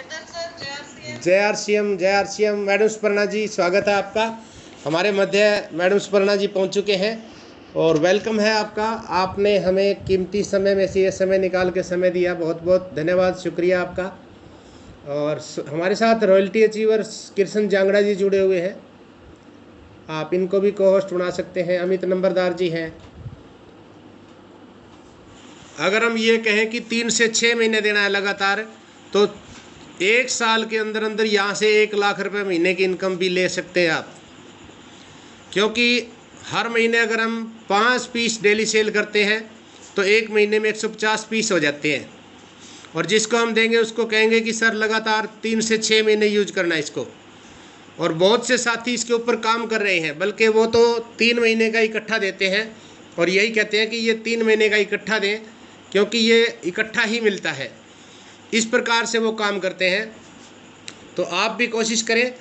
जय are madam Suparna जी, स्वागत है आपका हमारे मध्य। मैडम सुपर्णा जी पहुंच चुके हैं और वेलकम है आपका। आपने हमें कीमती समय में से ये समय निकाल के समय दिया, बहुत बहुत धन्यवाद, शुक्रिया आपका। और हमारे साथ रॉयल्टी अचीवर्स कृष्ण जांगड़ा जी जुड़े हुए हैं, आप इनको भी को होस्ट बना सकते हैं। अमित नंबरदार जी हैं। अगर हम ये कहें कि 3 से 6 महीने देना है लगातार, तो 1 साल के अंदर अंदर यहाँ से 1 लाख रुपए महीने की इनकम भी ले सकते हैं आप। क्योंकि हर महीने अगर हम 5 पीस डेली सेल करते हैं तो 1 महीने में 150 पीस हो जाते हैं। और जिसको हम देंगे उसको कहेंगे कि सर लगातार 3 से 6 महीने यूज करना है इसको। और बहुत से साथी इसके ऊपर काम कर रहे हैं, बल्कि वो तो 3 महीने का इकट्ठा देते हैं और यही कहते हैं कि ये 3 महीने का इकट्ठा दें, क्योंकि ये इकट्ठा ही मिलता है। इस प्रकार से वो काम करते हैं। तो आप भी कोशिश करें,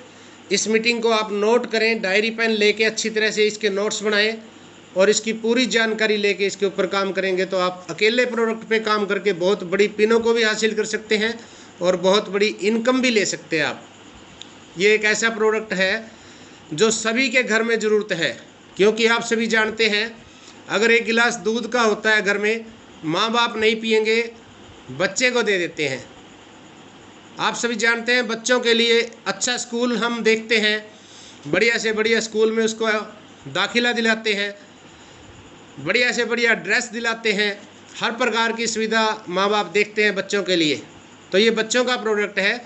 इस मीटिंग को आप नोट करें, डायरी पेन लेके अच्छी तरह से इसके नोट्स बनाएं और इसकी पूरी जानकारी लेके इसके ऊपर काम करेंगे तो आप अकेले प्रोडक्ट पे काम करके बहुत बड़ी पिनों को भी हासिल कर सकते हैं और बहुत बड़ी इनकम भी ले सकते हैं आप। ये एक ऐसा प्रोडक्ट है जो सभी के घर में ज़रूरत है, क्योंकि आप सभी जानते हैं अगर 1 गिलास दूध का होता है घर में, माँ बाप नहीं पिएंगे, बच्चे को दे देते हैं। आप सभी जानते हैं बच्चों के लिए अच्छा स्कूल हम देखते हैं, बढ़िया से बढ़िया स्कूल में उसको दाखिला दिलाते हैं, बढ़िया से बढ़िया ड्रेस दिलाते हैं, हर प्रकार की सुविधा माँ बाप देखते हैं बच्चों के लिए। तो ये बच्चों का प्रोडक्ट है।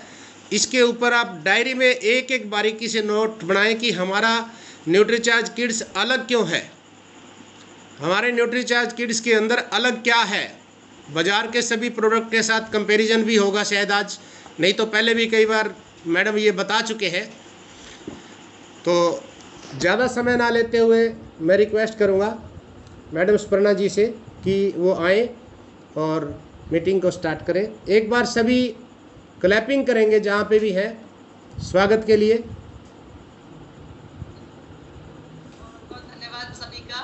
इसके ऊपर आप डायरी में एक एक बारीकी से नोट बनाएं कि हमारा न्यूट्रीचार्ज किड्स अलग क्यों है, हमारे न्यूट्रीचार्ज किड्स के अंदर अलग क्या है। बाज़ार के सभी प्रोडक्ट के साथ कंपैरिजन भी होगा शायद आज, नहीं तो पहले भी कई बार मैडम ये बता चुके हैं। तो ज़्यादा समय ना लेते हुए मैं रिक्वेस्ट करूँगा मैडम सुपर्णा जी से कि वो आएँ और मीटिंग को स्टार्ट करें। एक बार सभी क्लैपिंग करेंगे जहाँ पे भी है स्वागत के लिए। बहुत धन्यवाद सभी का,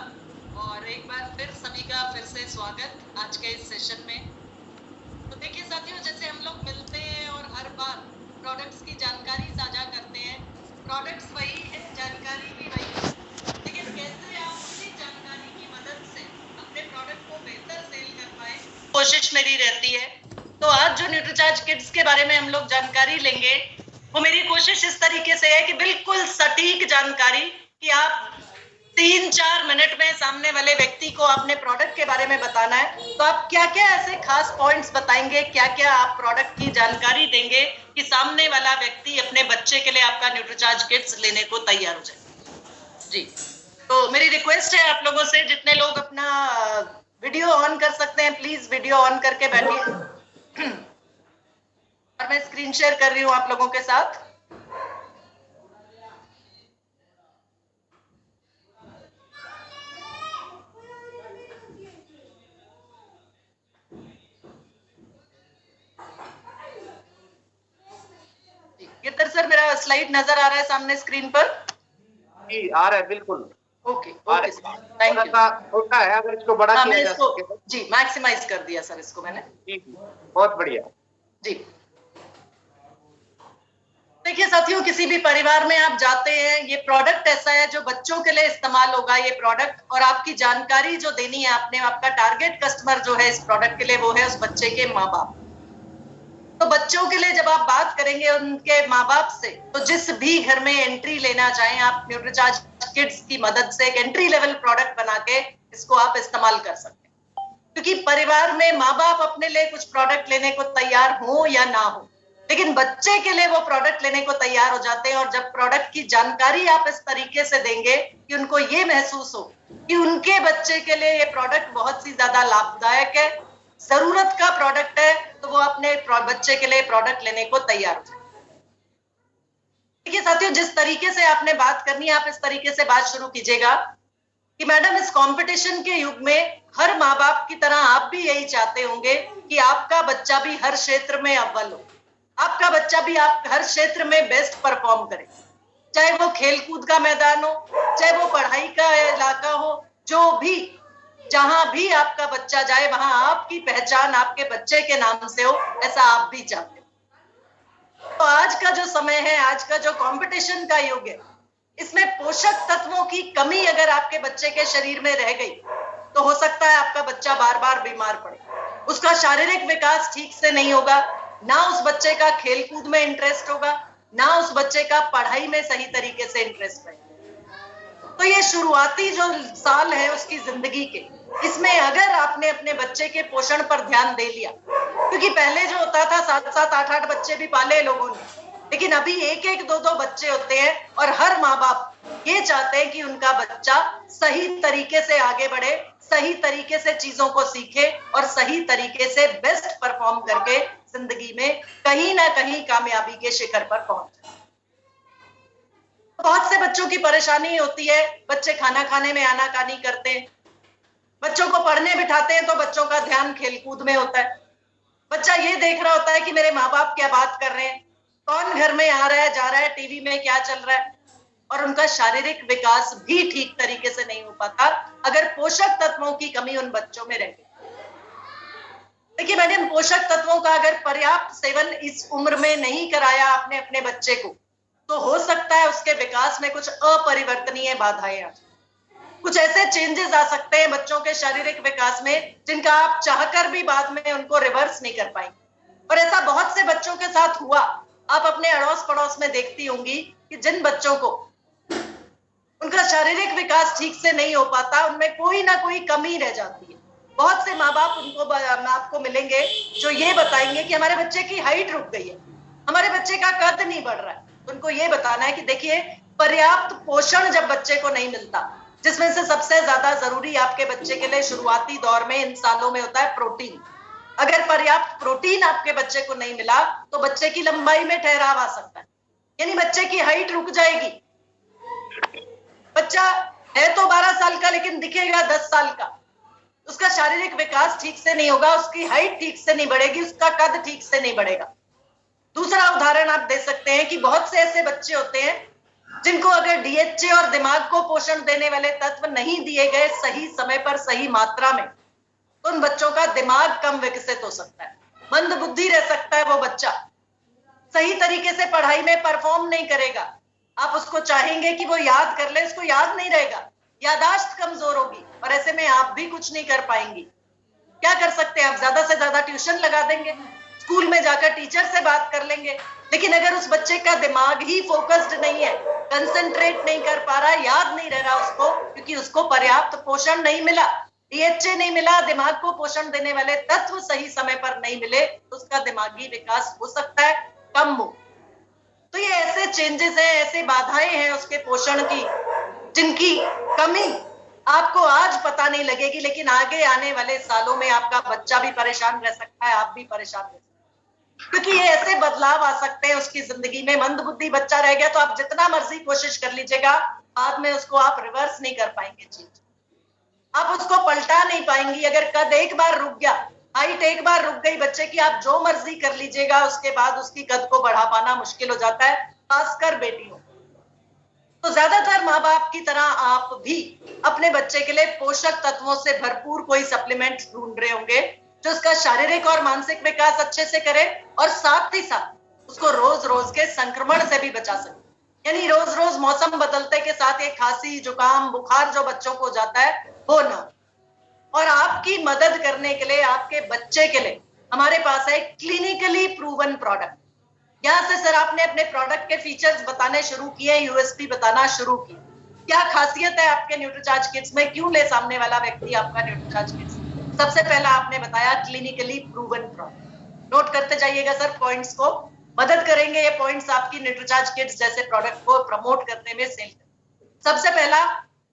और एक बार फिर सभी का फिर से स्वागत आज के इस सेशन में। तो देखिए साथियों, जैसे हम लोग मिलते हैं और हर बार प्रोडक्ट्स की जानकारी साझा करते हैं, प्रोडक्ट्स वही है, जानकारी भी वही है, लेकिन कैसे आप उसी जानकारी की मदद से अपने प्रोडक्ट को बेहतर सेल कर पाए, कोशिश मेरी रहती है। तो आज जो न्यूट्रीचार्ज किड्स के बारे में हम लोग जानकारी लेंगे, वो मेरी कोशिश इस तरीके से है कि बिल्कुल सटीक जानकारी कि आप 3-4 मिनट में सामने वाले व्यक्ति को अपने प्रोडक्ट के बारे में बताना है, तो आप क्या क्या ऐसे खास पॉइंट्स बताएंगे, क्या क्या आप प्रोडक्ट की जानकारी देंगे कि सामने वाला व्यक्ति अपने बच्चे के लिए आपका न्यूट्रीचार्ज किट्स लेने को तैयार हो जाए। जी, तो मेरी रिक्वेस्ट है आप लोगों से, जितने लोग अपना वीडियो ऑन कर सकते हैं प्लीज वीडियो ऑन करके बैठिए। और मैं स्क्रीन शेयर कर रही हूँ आप लोगों के साथ। गिरधर सर, मेरा स्लाइड नजर आ रहा है सामने स्क्रीन पर? जी आ रहा है, बिल्कुल। Okay okay, thank you. छोटा है, अगर इसको बड़ा किया जा सके। जी, मैक्सिमाइज कर दिया सर इसको मैंने। जी बहुत बढ़िया जी। देखिए साथियों, किसी भी परिवार में आप जाते हैं, ये प्रोडक्ट ऐसा है जो बच्चों के लिए इस्तेमाल होगा ये प्रोडक्ट, और आपकी जानकारी जो देनी है आपने, आपका टारगेट कस्टमर जो है इस प्रोडक्ट के लिए वो है उस बच्चे के माँ बाप। तो बच्चों के लिए जब आप बात करेंगे उनके माँ बाप से, तो जिस भी घर में एंट्री लेना चाहें आप न्यूट्रीचार्ज किड्स की मदद से एक एंट्री लेवल प्रोडक्ट बना के इसको आप इस्तेमाल कर सकते हैं। क्योंकि परिवार में माँ बाप अपने लिए कुछ प्रोडक्ट लेने को तैयार हो या ना हो, लेकिन बच्चे के लिए वो प्रोडक्ट लेने को तैयार हो जाते हैं। और जब प्रोडक्ट की जानकारी आप इस तरीके से देंगे कि उनको ये महसूस हो कि उनके बच्चे के लिए ये प्रोडक्ट बहुत सी ज्यादा लाभदायक है, जरूरत का प्रोडक्ट है, तो वो अपने बच्चे के लिए प्रोडक्ट लेने को तैयार हो जाए। देखिए साथियों, जिस तरीके से आपने बात करनी है आप इस तरीके से बात शुरू कीजिएगा कि मैडम इस कंपटीशन के युग में हर माँ बाप की तरह आप भी यही चाहते होंगे कि आपका बच्चा भी हर क्षेत्र में अव्वल हो, आपका बच्चा भी आप हर क्षेत्र में बेस्ट परफॉर्म करे, चाहे वो खेलकूद का मैदान हो, चाहे वो पढ़ाई का इलाका हो, जो भी जहां भी आपका बच्चा जाए वहां आपकी पहचान आपके बच्चे के नाम से हो, ऐसा आप भी चाहते हो। तो आज का जो समय है, आज का जो कंपटीशन का युग है, इसमें पोषक तत्वों की कमी अगर आपके बच्चे के शरीर में रह गई तो हो सकता है आपका बच्चा बार बार बीमार पड़े, उसका शारीरिक विकास ठीक से नहीं होगा, ना उस बच्चे का खेलकूद में इंटरेस्ट होगा, ना उस बच्चे का पढ़ाई में सही तरीके से इंटरेस्ट रहेगा। तो ये शुरुआती जो साल है उसकी जिंदगी के, इसमें अगर आपने अपने बच्चे के पोषण पर ध्यान दे लिया, क्योंकि पहले जो होता था 7-7, 8-8 बच्चे भी पाले लोगों ने, लेकिन अभी 1-1, 2-2 बच्चे होते हैं और हर माँ बाप ये चाहते हैं कि उनका बच्चा सही तरीके से आगे बढ़े, सही तरीके से चीजों को सीखे और सही तरीके से बेस्ट परफॉर्म करके जिंदगी में कहीं ना कहीं कामयाबी के शिखर पर पहुंचे। बहुत से बच्चों की परेशानी होती है, बच्चे खाना खाने में आनाकानी करते हैं, बच्चों को पढ़ने बिठाते हैं तो बच्चों का ध्यान खेलकूद में होता है, बच्चा ये देख रहा होता है कि मेरे माँ बाप क्या बात कर रहे हैं, कौन घर में आ रहा है जा रहा है, टीवी में क्या चल रहा है, और उनका शारीरिक विकास भी ठीक तरीके से नहीं हो पाता अगर पोषक तत्वों की कमी उन बच्चों में रह गई। देखिए मैडम, पोषक तत्वों का अगर पर्याप्त सेवन इस उम्र में नहीं कराया आपने अपने बच्चे को, तो हो सकता है उसके विकास में कुछ अपरिवर्तनीय बाधाएं आ, कुछ ऐसे चेंजेस आ सकते हैं बच्चों के शारीरिक विकास में जिनका आप चाहकर भी बाद में उनको रिवर्स नहीं कर पाएंगे। और ऐसा बहुत से बच्चों के साथ हुआ, आप अपने अड़ोस पड़ोस में देखती होंगी कि जिन बच्चों को उनका शारीरिक विकास ठीक से नहीं हो पाता, उनमें कोई ना कोई कमी रह जाती है। बहुत से माँ बाप आपको मिलेंगे जो ये बताएंगे कि हमारे बच्चे की हाइट रुक गई है, हमारे बच्चे का कद नहीं बढ़ रहा है। उनको ये बताना है कि देखिए, पर्याप्त पोषण जब बच्चे को नहीं मिलता, जिसमें से सबसे ज्यादा जरूरी आपके बच्चे के लिए शुरुआती दौर में इन सालों में होता है प्रोटीन। अगर पर्याप्त प्रोटीन आपके बच्चे को नहीं मिला तो बच्चे की लंबाई में ठहराव आ सकता है, यानी बच्चे की हाइट रुक जाएगी। बच्चा है तो 12 साल का लेकिन दिखेगा 10 साल का, उसका शारीरिक विकास ठीक से नहीं होगा, उसकी हाइट ठीक से नहीं बढ़ेगी, उसका कद ठीक से नहीं बढ़ेगा। दूसरा उदाहरण आप दे सकते हैं कि बहुत से ऐसे बच्चे होते हैं जिनको अगर डीएचए और दिमाग को पोषण देने वाले तत्व नहीं दिए गए सही समय पर सही मात्रा में, तो उन बच्चों का दिमाग कम विकसित हो सकता है, मंद बुद्धि रह सकता है, वो बच्चा सही तरीके से पढ़ाई में परफॉर्म नहीं करेगा। आप उसको चाहेंगे कि वो याद कर ले, उसको याद नहीं रहेगा, यादाश्त कमजोर होगी और ऐसे में आप भी कुछ नहीं कर पाएंगी। क्या कर सकते हैं आप? ज्यादा से ज्यादा ट्यूशन लगा देंगे, स्कूल में जाकर टीचर से बात कर लेंगे, लेकिन अगर उस बच्चे का दिमाग ही फोकस्ड नहीं है, कंसंट्रेट नहीं कर पा रहा, याद नहीं रह रहा उसको, क्योंकि उसको पर्याप्त पोषण नहीं मिला, डीएचए नहीं मिला, दिमाग को पोषण देने वाले तत्व सही समय पर नहीं मिले, तो उसका दिमागी विकास हो सकता है कम हो। तो ये ऐसे चेंजेस हैं, ऐसे बाधाएं हैं उसके पोषण की, जिनकी कमी आपको आज पता नहीं लगेगी, लेकिन आगे आने वाले सालों में आपका बच्चा भी परेशान रह सकता है, आप भी परेशान रह सकते हैं, क्योंकि ये ऐसे बदलाव आ सकते हैं उसकी जिंदगी में। मंद बुद्धि बच्चा रह गया तो आप जितना मर्जी कोशिश कर लीजिएगा, बाद में उसको आप रिवर्स नहीं कर पाएंगे, चीज आप उसको पलटा नहीं पाएंगी। अगर कद एक बार रुक गया, हाइट एक बार रुक गई बच्चे की, आप जो मर्जी कर लीजिएगा, उसके बाद उसकी कद को बढ़ा पाना मुश्किल हो जाता है, खासकर बेटियों। तो ज्यादातर माँ बाप की तरह आप भी अपने बच्चे के लिए पोषक तत्वों से भरपूर कोई सप्लीमेंट ढूंढ रहे होंगे जो उसका शारीरिक और मानसिक विकास अच्छे से करे और साथ ही साथ उसको रोज रोज के संक्रमण से भी बचा सके। यानी रोज रोज मौसम बदलते के साथ ये खांसी, जुकाम, बुखार जो बच्चों को जाता है वो ना। और आपकी मदद करने के लिए, आपके बच्चे के लिए हमारे पास है क्लिनिकली प्रूवन प्रोडक्ट। यहाँ से सर आपने अपने प्रोडक्ट के फीचर्स बताने शुरू किए, यूएसपी बताना शुरू किए। क्या खासियत है आपके न्यूट्रीचार्ज किट्स में, क्यों ले सामने वाला व्यक्ति आपका न्यूट्रीचार्ज किट्स? सबसे पहला आपने बताया क्लिनिकली प्रूवन प्रोडक्ट। नोट करते जाइएगा सर पॉइंट्स को, मदद करेंगे ये पॉइंट्स आपकी न्यूट्रीचार्ज किट्स जैसे प्रोडक्ट को प्रमोट करने में, सेल करने। सबसे पहला,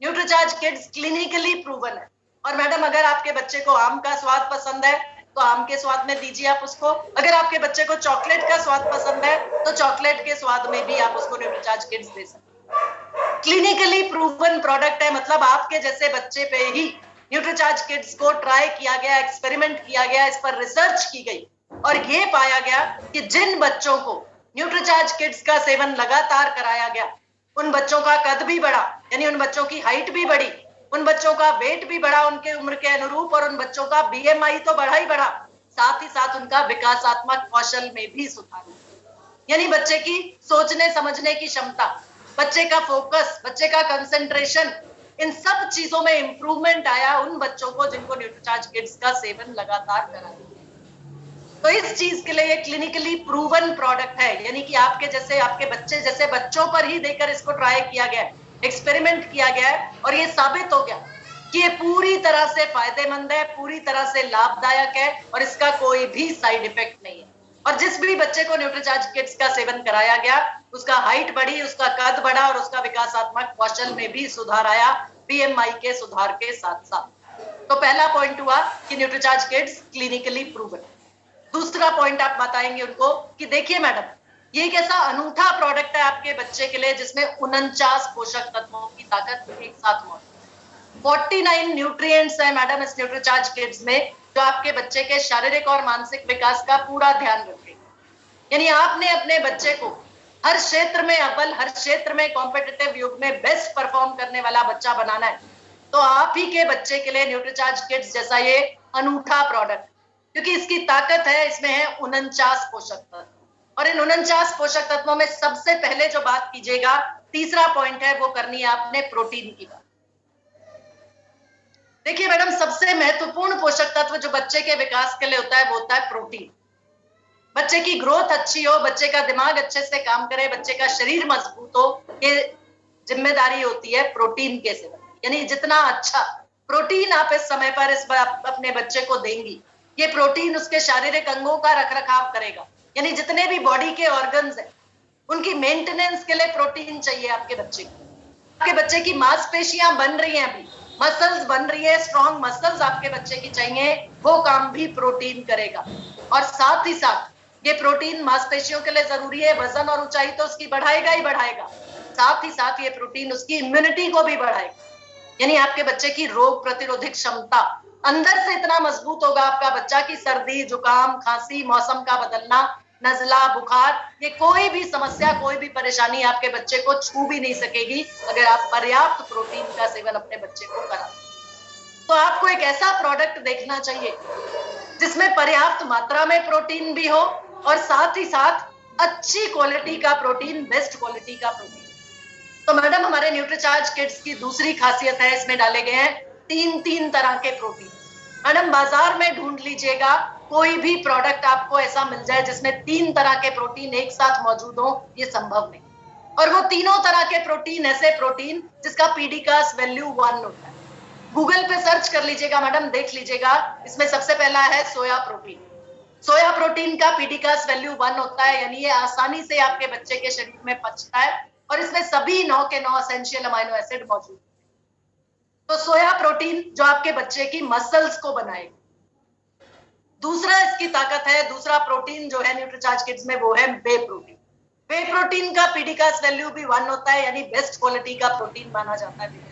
न्यूट्रीचार्ज किट्स क्लिनिकली प्रूवन है। और मैडम अगर आपके बच्चे को आम का स्वाद पसंद है तो आम के स्वाद में दीजिए आप उसको, अगर आपके बच्चे को चॉकलेट का स्वाद पसंद है तो चॉकलेट के स्वाद में भी आप उसको न्यूट्रीचार्ज किट्स दे सकते हैं। क्लिनिकली प्रूवन प्रोडक्ट है, मतलब आपके जैसे बच्चे पे ही न्यूट्रीचार्ज किट्स को ट्राई किया गया, एक्सपेरिमेंट किया गया, इस पर रिसर्च की गई और ये पाया गया कि जिन बच्चों को न्यूट्रीचार्ज किट्स का सेवन लगातार कराया गया, उन बच्चों का कद भी बढ़ा, यानी उन बच्चों की हाइट भी बढ़ी, उन बच्चों का वेट भी बढ़ा उनके उम्र के अनुरूप, और उन बच्चों का बीएमआई तो बढ़ा ही बढ़ा, साथ ही साथ उनका विकासात्मक कौशल में भी सुधार हुआ। यानी बच्चे की सोचने समझने की क्षमता, बच्चे का फोकस, बच्चे का कंसंट्रेशन, इन सब चीजों में इंप्रूवमेंट आया उन बच्चों को जिनको न्यूट्रीचार्ज किड्स का सेवन लगातार करा। तो इस चीज के लिए ये क्लिनिकली प्रूवन प्रोडक्ट है, यानी कि आपके जैसे, आपके बच्चे जैसे बच्चों पर ही देकर इसको ट्राई किया गया है, एक्सपेरिमेंट किया गया है, और ये साबित हो गया कि ये पूरी तरह से फायदेमंद है, पूरी तरह से लाभदायक है, और इसका कोई भी साइड इफेक्ट नहीं है। और जिस भी बच्चे को न्यूट्रीचार्ज किड्स का सेवन कराया गया, उसका हाइट बढ़ी, उसका कद बढ़ा, और उसका विकासात्मक कौशल में भी सुधार आया, बीएमआई के सुधार के साथ साथ। तो पहला पॉइंट हुआ कि न्यूट्रीचार्ज किड्स क्लिनिकली प्रूवन। दूसरा पॉइंट आप बताएंगे उनको कि देखिए मैडम, ये एक ऐसा अनूठा प्रोडक्ट है आपके बच्चे के लिए जिसमें 49 पोषक तत्वों की ताकत एक साथ मौजूद, 49 न्यूट्रिएंट्स है मैडम इस न्यूट्रीचार्ज किड्स में, जो आपके बच्चे के शारीरिक और मानसिक विकास का पूरा ध्यान रखेगा। यानी आपने अपने बच्चे को हर क्षेत्र में अव्वल, हर क्षेत्र में कॉम्पिटिटिव युग में बेस्ट परफॉर्म करने वाला बच्चा बनाना है, तो आप ही के बच्चे के लिए न्यूट्रीचार्ज किड्स जैसा ये अनूठा प्रोडक्ट, क्योंकि इसकी ताकत है, इसमें है 49 पोषक तत्व, और इन 49 पोषक तत्वों में सबसे पहले जो बात कीजिएगा, तीसरा पॉइंट है, वो करनी है आपने प्रोटीन की बात। देखिए मैडम, सबसे महत्वपूर्ण पोषक तत्व जो बच्चे के विकास के लिए होता है वो होता है प्रोटीन। बच्चे की ग्रोथ अच्छी हो, बच्चे का दिमाग अच्छे से काम करे, बच्चे का शरीर मजबूत हो, ये जिम्मेदारी होती है प्रोटीन के सेवन। यानी जितना अच्छा प्रोटीन आप इस समय पर अपने बच्चे को देंगी, ये प्रोटीन उसके शारीरिक अंगों का रखरखाव करेगा। यानी जितने भी बॉडी के ऑर्गन्स हैं, उनकी मेंटेनेंस के लिए प्रोटीन चाहिए आपके बच्चे को। आपके बच्चे की मांसपेशियां बन रही हैं, अभी मसल्स बन रही है, स्ट्रॉन्ग मसल्स आपके बच्चे की चाहिए, वो काम भी प्रोटीन करेगा। और साथ ही साथ ये प्रोटीन मांसपेशियों के लिए जरूरी है, वजन और ऊंचाई तो उसकी बढ़ाएगा ही बढ़ाएगा, साथ ही साथ ये प्रोटीन उसकी इम्यूनिटी को भी बढ़ाएगा। यानी आपके बच्चे की रोग प्रतिरोधक क्षमता अंदर से इतना मजबूत होगा आपका बच्चा की सर्दी, जुकाम, खांसी, मौसम का बदलना, नजला, बुखार, ये कोई भी समस्या, कोई भी परेशानी आपके बच्चे को छू भी नहीं सकेगी अगर आप पर्याप्त प्रोटीन का सेवन अपने बच्चे को करा। तो आपको एक ऐसा प्रोडक्ट देखना चाहिए जिसमें पर्याप्त मात्रा में प्रोटीन भी हो, और साथ ही साथ अच्छी क्वालिटी का प्रोटीन, बेस्ट क्वालिटी का प्रोटीन। तो मैडम, हमारे न्यूट्रीचार्ज किड्स की दूसरी खासियत है, इसमें डाले गए हैं 3 तरह के प्रोटीन। मैडम, बाजार में ढूंढ लीजिएगा, कोई भी प्रोडक्ट आपको ऐसा मिल जाए जिसमें 3 तरह के प्रोटीन एक साथ मौजूद हो, ये संभव नहीं। और वो तीनों तरह के प्रोटीन ऐसे प्रोटीन जिसका पीडीकास वैल्यू 1 होता है। गूगल पे सर्च कर लीजिएगा मैडम, देख लीजिएगा, इसमें सबसे पहला है सोया प्रोटीन। सोया प्रोटीन का पीडीकास वैल्यू 1 होता है, यानी ये आसानी से आपके बच्चे के शरीर में पचता है, और इसमें सभी 9 के 9 एसेंशियल अमाइनो एसिड मौजूद है। तो सोया प्रोटीन जो आपके बच्चे की मसल्स को बनाएगा। दूसरा इसकी ताकत है, दूसरा प्रोटीन जो है न्यूट्रीचार्ज किड्स में, वो है वे प्रोटीन। वे प्रोटीन का पीडीकास वैल्यू भी 1 होता है, यानी बेस्ट क्वालिटी का प्रोटीन माना जाता है।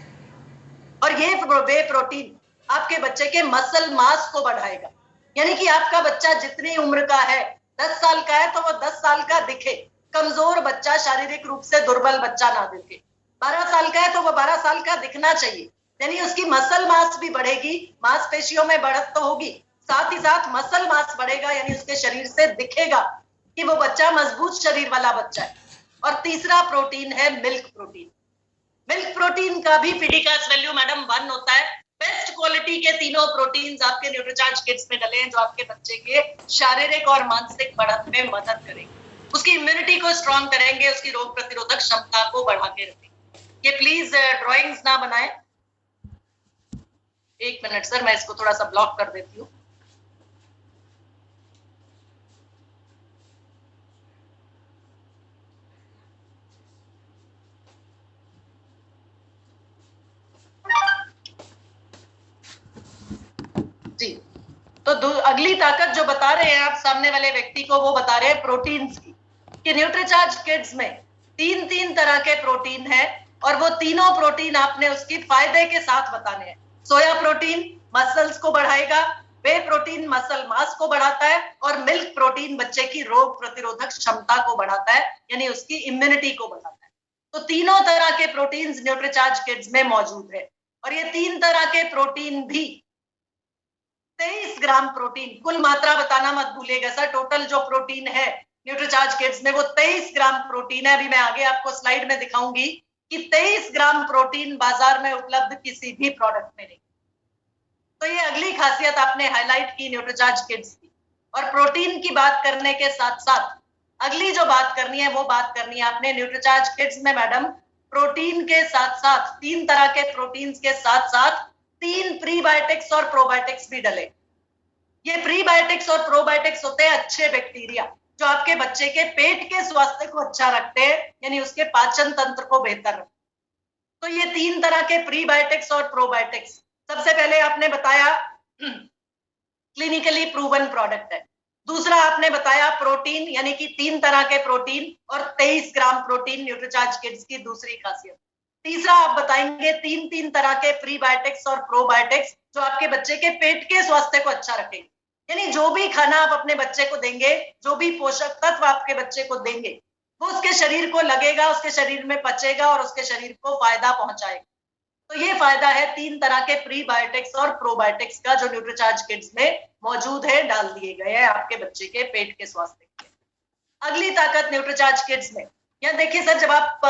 और ये वे प्रोटीन आपके बच्चे के मसल मास को बढ़ाएगा। यानी कि आपका बच्चा जितनी उम्र का है, 10 साल का है तो वो 10 साल का दिखे, कमजोर बच्चा, शारीरिक रूप से दुर्बल बच्चा ना दिखे। 12 साल का है तो वो 12 साल का दिखना चाहिए, यानी उसकी मसल मास भी बढ़ेगी, मांसपेशियों में बढ़त तो होगी, साथ ही साथ मसल मास बढ़ेगा, यानी उसके शरीर से दिखेगा कि वो बच्चा मजबूत शरीर वाला बच्चा है। और तीसरा प्रोटीन है मिल्क प्रोटीन। मिल्क प्रोटीन का भी पीडीकास वैल्यू मैडम 1 होता है। बेस्ट क्वालिटी के तीनों प्रोटीन्स आपके न्यूट्रीचार्ज किड्स में डले हैं, जो आपके बच्चे के शारीरिक और मानसिक बढ़त में मदद करेंगे, उसकी इम्यूनिटी को स्ट्रॉन्ग करेंगे, उसकी रोग प्रतिरोधक क्षमता को बढ़ा के रखेंगे। ये प्लीज ड्राइंग्स ना बनाएं। 1 मिनट सर, मैं इसको थोड़ा सा ब्लॉक कर देती हूँ। जी, तो अगली ताकत जो बता रहे हैं आप सामने वाले व्यक्ति को, वो बता रहे हैं प्रोटीन्स की, कि न्यूट्रीचार्ज किड्स में 3 तरह के प्रोटीन है, और वो तीनों प्रोटीन आपने उसकी फायदे के साथ बताने हैं। सोया प्रोटीन मसल्स को बढ़ाएगा, वे प्रोटीन मसल मास को बढ़ाता है, और मिल्क प्रोटीन बच्चे की रोग प्रतिरोधक क्षमता को बढ़ाता है, यानी उसकी इम्यूनिटी को बढ़ाता है। तो तीनों तरह के प्रोटीन्स न्यूट्रीचार्ज किड्स में मौजूद है। और ये 3 तरह के प्रोटीन भी 23 ग्राम प्रोटीन, कुल मात्रा बताना मत भूलिएगा सर, टोटल जो प्रोटीन है न्यूट्रीचार्ज किड्स में वो 23 ग्राम प्रोटीन है। अभी मैं आगे आपको स्लाइड में दिखाऊंगी कि 23 ग्राम प्रोटीन बाजार में उपलब्ध किसी भी प्रोडक्ट में नहीं। तो ये अगली खासियत आपने हाईलाइट की न्यूट्रीचार्ज किड्स की। और प्रोटीन की बात करने के साथ साथ अगली जो बात करनी है वो बात करनी है आपने न्यूट्रीचार्ज किड्स में मैडम, प्रोटीन के साथ साथ 3 तरह के प्रोटीन्स के साथ साथ 3 प्रीबायोटिक्स और प्रोबायोटिक्स भी डले। ये प्रीबायोटिक्स और प्रोबायोटिक्स होते हैं अच्छे बैक्टीरिया जो आपके बच्चे के पेट के स्वास्थ्य को अच्छा रखते हैं, यानी उसके पाचन तंत्र को बेहतर रखते। तो ये 3 तरह के प्रीबायोटिक्स और प्रोबायोटिक्स, सबसे पहले आपने बताया क्लिनिकली प्रूवन प्रोडक्ट है। दूसरा आपने बताया प्रोटीन, यानी कि 3 तरह के प्रोटीन और 23 ग्राम प्रोटीन न्यूट्रीचार्ज किड्स की दूसरी खासियत। तीसरा आप बताएंगे 3 तरह के प्रीबायोटिक्स और प्रोबायोटिक्स जो आपके बच्चे के पेट के स्वास्थ्य को अच्छा रखेंगे। यानी जो भी खाना आप अपने बच्चे को देंगे, जो भी पोषक तत्व आपके बच्चे को देंगे, वो उसके शरीर को लगेगा, उसके शरीर में पचेगा और उसके शरीर को फायदा पहुंचाएगा। तो ये फायदा है 3 तरह के प्रीबायोटिक्स और प्रोबायोटिक्स का जो न्यूट्रीचार्ज किड्स में मौजूद है, डाल दिए गए हैं आपके बच्चे के पेट के स्वास्थ्य के लिए। अगली ताकत न्यूट्रीचार्ज किड्स में, यहाँ देखिए सर, जब आप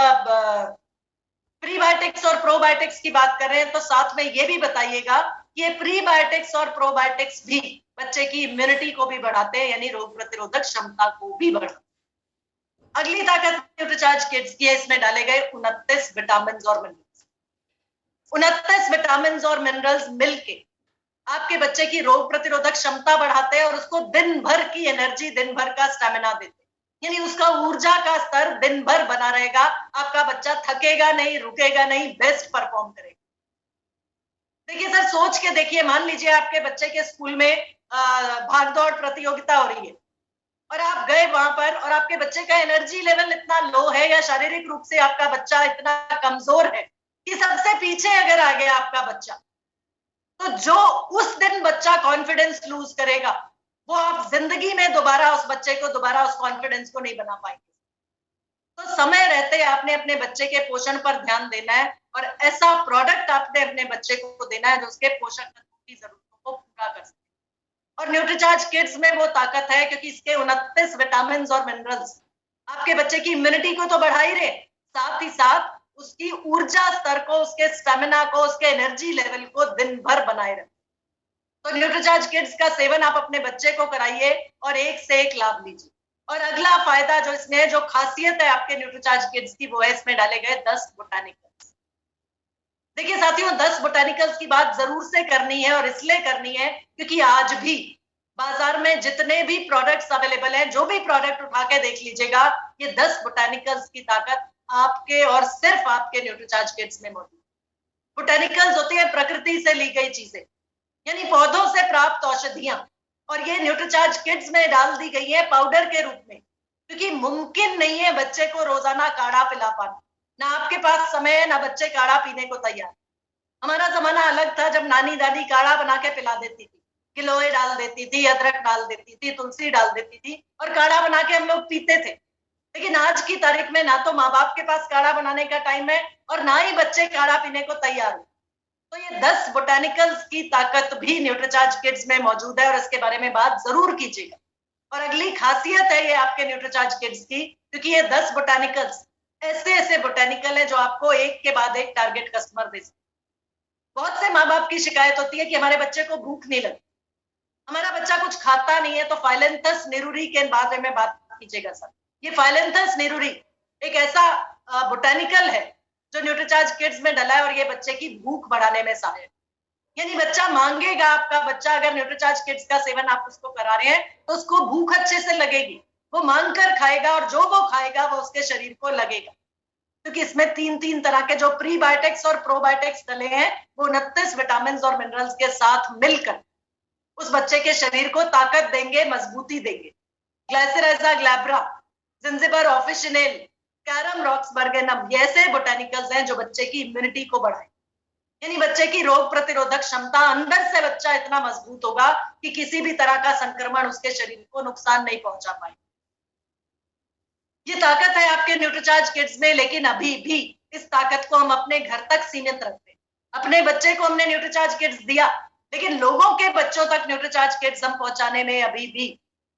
प्रीबायोटिक्स और प्रोबायोटिक्स की बात कर रहे हैं तो साथ में ये भी बताइएगा कि ये प्रीबायोटिक्स और प्रोबायोटिक्स भी बच्चे की इम्यूनिटी को भी बढ़ाते हैं, यानी रोग प्रतिरोधक क्षमता को भी बढ़ाते हैं। अगली ताकत न्यूट्रीचार्ज किड्स की है, इसमें डाले गए 29 विटामिन और मिनरल्स। 29 विटामिन और मिनरल्स मिलके आपके बच्चे की रोग प्रतिरोधक क्षमता बढ़ाते हैं और उसको दिन भर की एनर्जी, दिन भर का स्टेमिना देते हैं, यानी उसका ऊर्जा का स्तर दिन भर बना रहेगा। आपका बच्चा थकेगा नहीं, रुकेगा नहीं, बेस्ट परफॉर्म करेगा। देखिए सर, सोच के देखिए, मान लीजिए आपके बच्चे के स्कूल में भागदौड़ प्रतियोगिता हो रही है और आप गए वहां पर और आपके बच्चे का एनर्जी लेवल इतना लो है या शारीरिक रूप से आपका बच्चा इतना कमजोर है कि सबसे पीछे अगर आ गया आपका बच्चा, तो जो उस दिन बच्चा कॉन्फिडेंस लूज करेगा, वो आप जिंदगी में दोबारा उस बच्चे को दोबारा उस कॉन्फिडेंस को नहीं बना पाएंगे। तो समय रहते आपने अपने बच्चे के पोषण पर ध्यान देना है और ऐसा प्रोडक्ट आपने अपने बच्चे को देना है जो उसके पोषक तत्वों की जरूरतों को पूरा कर सके। और न्यूट्रीचार्ज किड्स में वो ताकत है क्योंकि इसके 29 विटामिन और मिनरल्स आपके बच्चे की इम्यूनिटी को तो बढ़ा ही रहे, साथ ही साथ उसकी ऊर्जा स्तर को, उसके स्टेमिना को, उसके एनर्जी लेवल को दिन भर बनाए रखें। तो न्यूट्रीचार्ज किड्स का सेवन आप अपने बच्चे को कराइए और एक से एक लाभ लीजिए। और अगला फायदा जो इसमें है, जो खासियत है आपके न्यूट्रीचार्ज किड्स की, वो है इसमें डाले गए 10 बोटानिकल्स। देखिए साथियों, 10 बोटानिकल्स की बात जरूर से करनी है और इसलिए करनी है क्योंकि आज भी बाजार में जितने भी प्रोडक्ट्स अवेलेबल हैं, जो भी प्रोडक्ट उठा के देख लीजिएगा, ये 10 बोटानिकल्स की ताकत आपके और सिर्फ आपके न्यूट्रीचार्ज किड्स में मौजूद। बोटानिकल्स होती है प्रकृति से ली गई चीजें, यानी पौधों से प्राप्त औषधियां, और ये न्यूट्रीचार्ज किड्स में डाल दी गई है पाउडर के रूप में, क्योंकि मुमकिन नहीं है बच्चे को रोजाना काढ़ा पिला पाना। ना आपके पास समय है, ना बच्चे काढ़ा पीने को तैयार। हमारा जमाना अलग था जब नानी दादी काढ़ा बना के पिला देती थी, गिलोय डाल देती थी, अदरक डाल देती थी, तुलसी डाल देती थी और काढ़ा बना के हम लोग पीते थे। लेकिन आज की तारीख में ना तो माँ बाप के पास काढ़ा बनाने का टाइम है और ना ही बच्चे काढ़ा पीने को तैयार है। तो ये 10 बोटानिकल्स की ताकत भी न्यूट्रीचार्ज किड्स में मौजूद है और इसके बारे में बात जरूर कीजिएगा। और अगली खासियत है ये आपके न्यूट्रीचार्ज किड्स की, क्योंकि ये 10 बोटानिकल्स ऐसे बोटानिकल है जो आपको एक के बाद एक टारगेट कस्टमर दे सकते। बहुत से माँ बाप की शिकायत होती है कि हमारे बच्चे को भूख नहीं लगती, हमारा बच्चा कुछ खाता नहीं है। तो फाइलेंथस नेरूरी के बारे में बात कीजिएगा सर। ये फाइलेंथस नेरूरी एक ऐसा बोटानिकल है जो न्यूट्रीचार्ज किड्स में डला है और ये बच्चे की भूख बढ़ाने में सहायक, यानी बच्चा मांगेगा। आपका बच्चा अगर न्यूट्रीचार्ज किड्स का सेवन आप उसको करा रहे हैं तो उसको भूख अच्छे से लगेगी, वो मांग कर खाएगा और जो वो खाएगा वो उसके शरीर को लगेगा, क्योंकि इसमें 3 तरह के जो प्रीबायोटिक्स और प्रोबायोटिक्स डले हैं वो 29 विटामिन और मिनरल्स के साथ मिलकर उस बच्चे के शरीर को ताकत देंगे, मजबूती देंगे। ग्लाइसरेजा ग्लैब्रा, जिंजिबर ऑफिशिनेल, कैरम रॉक्सबर्गेनम, ये ऐसे बोटानिकल्स हैं जो बच्चे की इम्यूनिटी को बढ़ाए, यानी बच्चे की रोग प्रतिरोधक क्षमता, अंदर से बच्चा इतना मजबूत होगा कि किसी भी तरह का संक्रमण उसके शरीर को नुकसान नहीं पहुंचा पाए। ये ताकत है आपके न्यूट्रीचार्ज किड्स में, लेकिन अभी भी इस ताकत को हम अपने घर तक सीमित रखते हैं। अपने बच्चे को हमने न्यूट्रीचार्ज किड्स दिया, लेकिन लोगों के बच्चों तक न्यूट्रीचार्ज किड्स हम पहुंचाने में अभी भी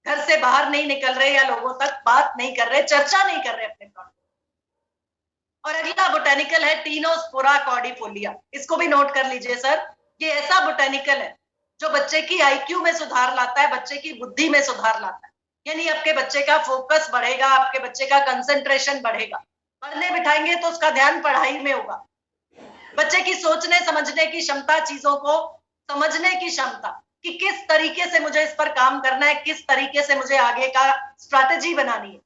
घर से बाहर नहीं निकल रहे या लोगों तक बात नहीं कर रहे, चर्चा नहीं कर रहे अपने प्रोडक्ट। और अगला बोटेनिकल है टीनोस्पोरा कॉर्डिफोलिया। इसको भी नोट कर लीजिए सर। ये ऐसा बोटेनिकल है जो बच्चे की आईक्यू में सुधार लाता है, बच्चे की बुद्धि में सुधार लाता है। यानी आपके बच्चे का फोकस बढ़ेगा, आपके बच्चे का कंसंट्रेशन बढ़ेगा। पढ़ने बिठाएंगे तो उसका ध्यान पढ़ाई में होगा। बच्चे की सोचने समझने की क्षमता, चीजों को समझने की क्षमता कि किस तरीके से मुझे इस पर काम करना है, किस तरीके से मुझे आगे का स्ट्रैटेजी बनानी है,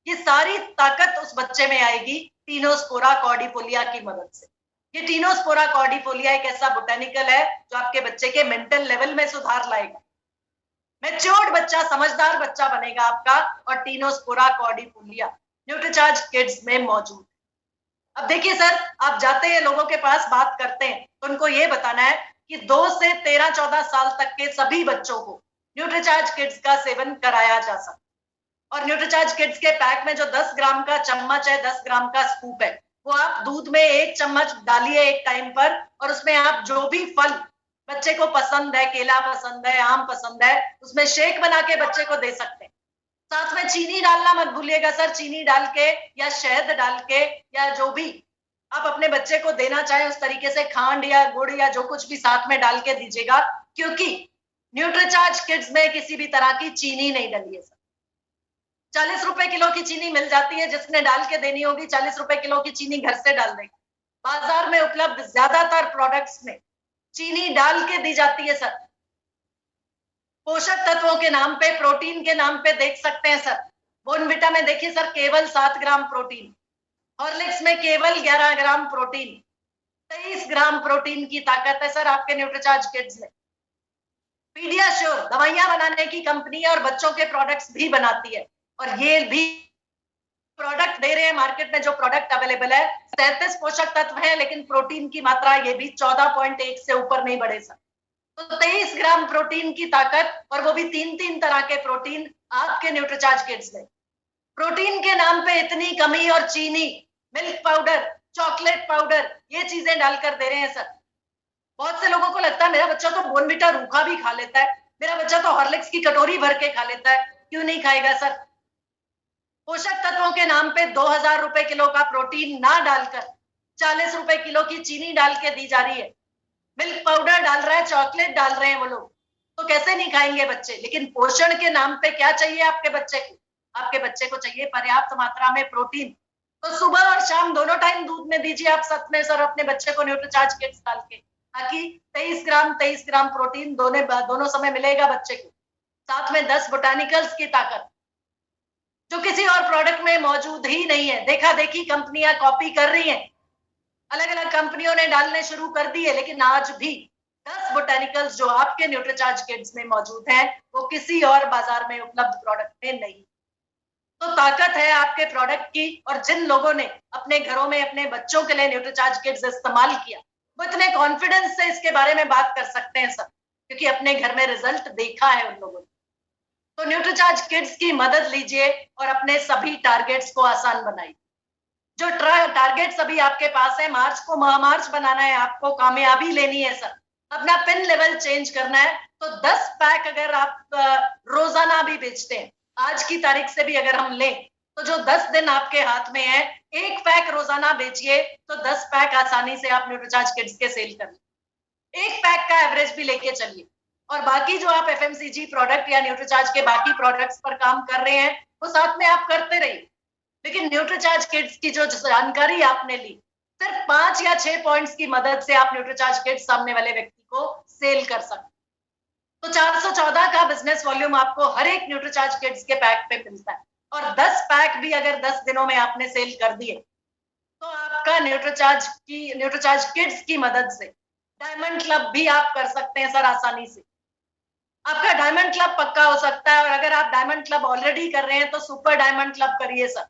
ये सारी ताकत उस बच्चे में आएगी टीनोस्पोरा कॉर्डिफोलिया की मदद से। ये टीनोस्पोरा कॉर्डिफोलिया एक ऐसा बोटेनिकल है जो आपके बच्चे के मेंटल लेवल में सुधार लाएगा। मैच्योर्ड बच्चा, समझदार बच्चा बनेगा आपका। और टीनोस्पोरा कॉर्डिफोलिया न्यूट्रीचार्ज किड्स में मौजूद। अब देखिए सर, आप जाते हैं लोगों के पास, बात करते हैं, तो उनको ये बताना है कि 2 से 13-14 साल तक के सभी बच्चों को न्यूट्रीचार्ज किड्स का सेवन कराया जा सकता है। और न्यूट्रीचार्ज किड्स के पैक में जो 10 ग्राम का चम्मच है, 10 ग्राम का स्कूप है, वो आप दूध में 1 चम्मच डालिए एक टाइम पर, और उसमें आप जो भी फल बच्चे को पसंद है, केला पसंद है, आम पसंद है, उसमें शेक बना के बच्चे को दे सकते हैं। साथ में चीनी डालना मत भूलिएगा सर। चीनी डाल के या शहद डाल के या जो भी आप अपने बच्चे को देना चाहें उस तरीके से, खांड या गुड़ या जो कुछ भी साथ में डाल के दीजिएगा, क्योंकि न्यूट्रीचार्ज किड्स में किसी भी तरह की चीनी नहीं डली है सर। 40 रुपए किलो की चीनी मिल जाती है, जिसने डाल के देनी होगी 40 रुपए किलो की चीनी घर से डाल देगा। बाजार में उपलब्ध ज्यादातर प्रोडक्ट्स में चीनी डाल के दी जाती है सर। पोषक तत्वों के नाम पे, प्रोटीन के नाम पे देख सकते हैं सर। बोर्नविटा में देखिए सर, केवल 7 ग्राम प्रोटीन। हॉर्लिक्स में केवल 11 ग्राम प्रोटीन। 23 ग्राम प्रोटीन की ताकत है सर आपके न्यूट्रीचार्ज किड्स में। पीडियाश्योर दवाइयां बनाने की कंपनी है और बच्चों के प्रोडक्ट्स भी बनाती है, और ये भी प्रोडक्ट दे रहे हैं मार्केट में। जो प्रोडक्ट अवेलेबल है 37 पोषक तत्व है, लेकिन प्रोटीन की मात्रा ये भी 14.1 से ऊपर नहीं बढ़े सर। तो 23 ग्राम प्रोटीन की ताकत, और वो भी 3-3 तरह के प्रोटीन आपके न्यूट्रीचार्ज किड्स में। प्रोटीन के नाम पे इतनी कमी, और चीनी, मिल्क पाउडर, चॉकलेट पाउडर, ये चीजें डालकर दे रहे हैं सर। बहुत से लोगों को लगता है मेरा बच्चा तो बोर्नविटा रूखा भी खा लेता है, मेरा बच्चा तो हॉर्लिक्स की कटोरी भर के खा लेता है, क्यों नहीं खाएगा सर? पोषक तत्वों के नाम पे 2000 रुपए किलो का प्रोटीन ना डालकर 40 रुपए किलो की चीनी डाल के दी जा रही है। मिल्क पाउडर डाल रहा है, चॉकलेट डाल रहे हैं वो लोग, तो कैसे नहीं खाएंगे बच्चे? लेकिन पोषण के नाम पे क्या चाहिए आपके बच्चे को? आपके बच्चे को चाहिए पर्याप्त मात्रा में प्रोटीन। तो सुबह और शाम दोनों टाइम दूध में दीजिए आप साथ में सर अपने बच्चे को न्यूट्रीचार्ज किड्स डाल के, ताकि 23 ग्राम प्रोटीन दोनों समय मिलेगा बच्चे को। साथ में 10 बोटानिकल्स की ताकत जो किसी और प्रोडक्ट में मौजूद ही नहीं है। देखा देखी कंपनियां कॉपी कर रही हैं, अलग अलग कंपनियों ने डालने शुरू कर दिए, लेकिन आज भी 10 बोटानिकल्स जो आपके न्यूट्रीचार्ज किड्स में मौजूद हैं वो किसी और बाजार में उपलब्ध प्रोडक्ट में नहीं। तो ताकत है आपके प्रोडक्ट की, और जिन लोगों ने अपने घरों में अपने बच्चों के लिए न्यूट्रीचार्ज किड्स इस्तेमाल किया वो इतने कॉन्फिडेंस से इसके बारे में बात कर सकते हैं सर, क्योंकि अपने घर में रिजल्ट देखा है उन लोगों ने। तो न्यूट्रीचार्ज किड्स की मदद लीजिए और अपने सभी टारगेट्स को आसान बनाइए। जो टारगेट्स अभी आपके पास है, मार्च को महामार्च बनाना है, आपको कामयाबी लेनी है सर, अपना पिन लेवल चेंज करना है, तो 10 पैक अगर आप रोजाना भी बेचते हैं, आज की तारीख से भी अगर हम लें, तो जो 10 दिन आपके हाथ में है, 1 पैक रोजाना बेचिए, तो 10 पैक आसानी से आप न्यूट्रीचार्ज किड्स के सेल कर लें। 1 पैक का एवरेज भी लेके चलिए, और बाकी जो आप एफएमसीजी प्रोडक्ट या न्यूट्रीचार्ज के बाकी प्रोडक्ट्स पर काम कर रहे हैं वो साथ में आप करते रहिए। लेकिन न्यूट्रीचार्ज किड्स की जो जानकारी आपने ली, सिर्फ 5 या 6 पॉइंट्स की मदद से आप न्यूट्रीचार्ज किड्स सामने वाले व्यक्ति को सेल कर सकते। तो 414 का बिजनेस वॉल्यूम आपको हर एक न्यूट्रीचार्ज किड्स के पैक पे मिलता है, और 10 पैक भी अगर 10 दिनों में आपने सेल कर दिए तो आपका न्यूट्रीचार्ज किड्स की मदद से डायमंड क्लब भी आप कर सकते हैं सर आसानी से। आपका डायमंड क्लब पक्का हो सकता है, और अगर आप डायमंड क्लब ऑलरेडी कर रहे हैं तो सुपर डायमंड क्लब करिए सर।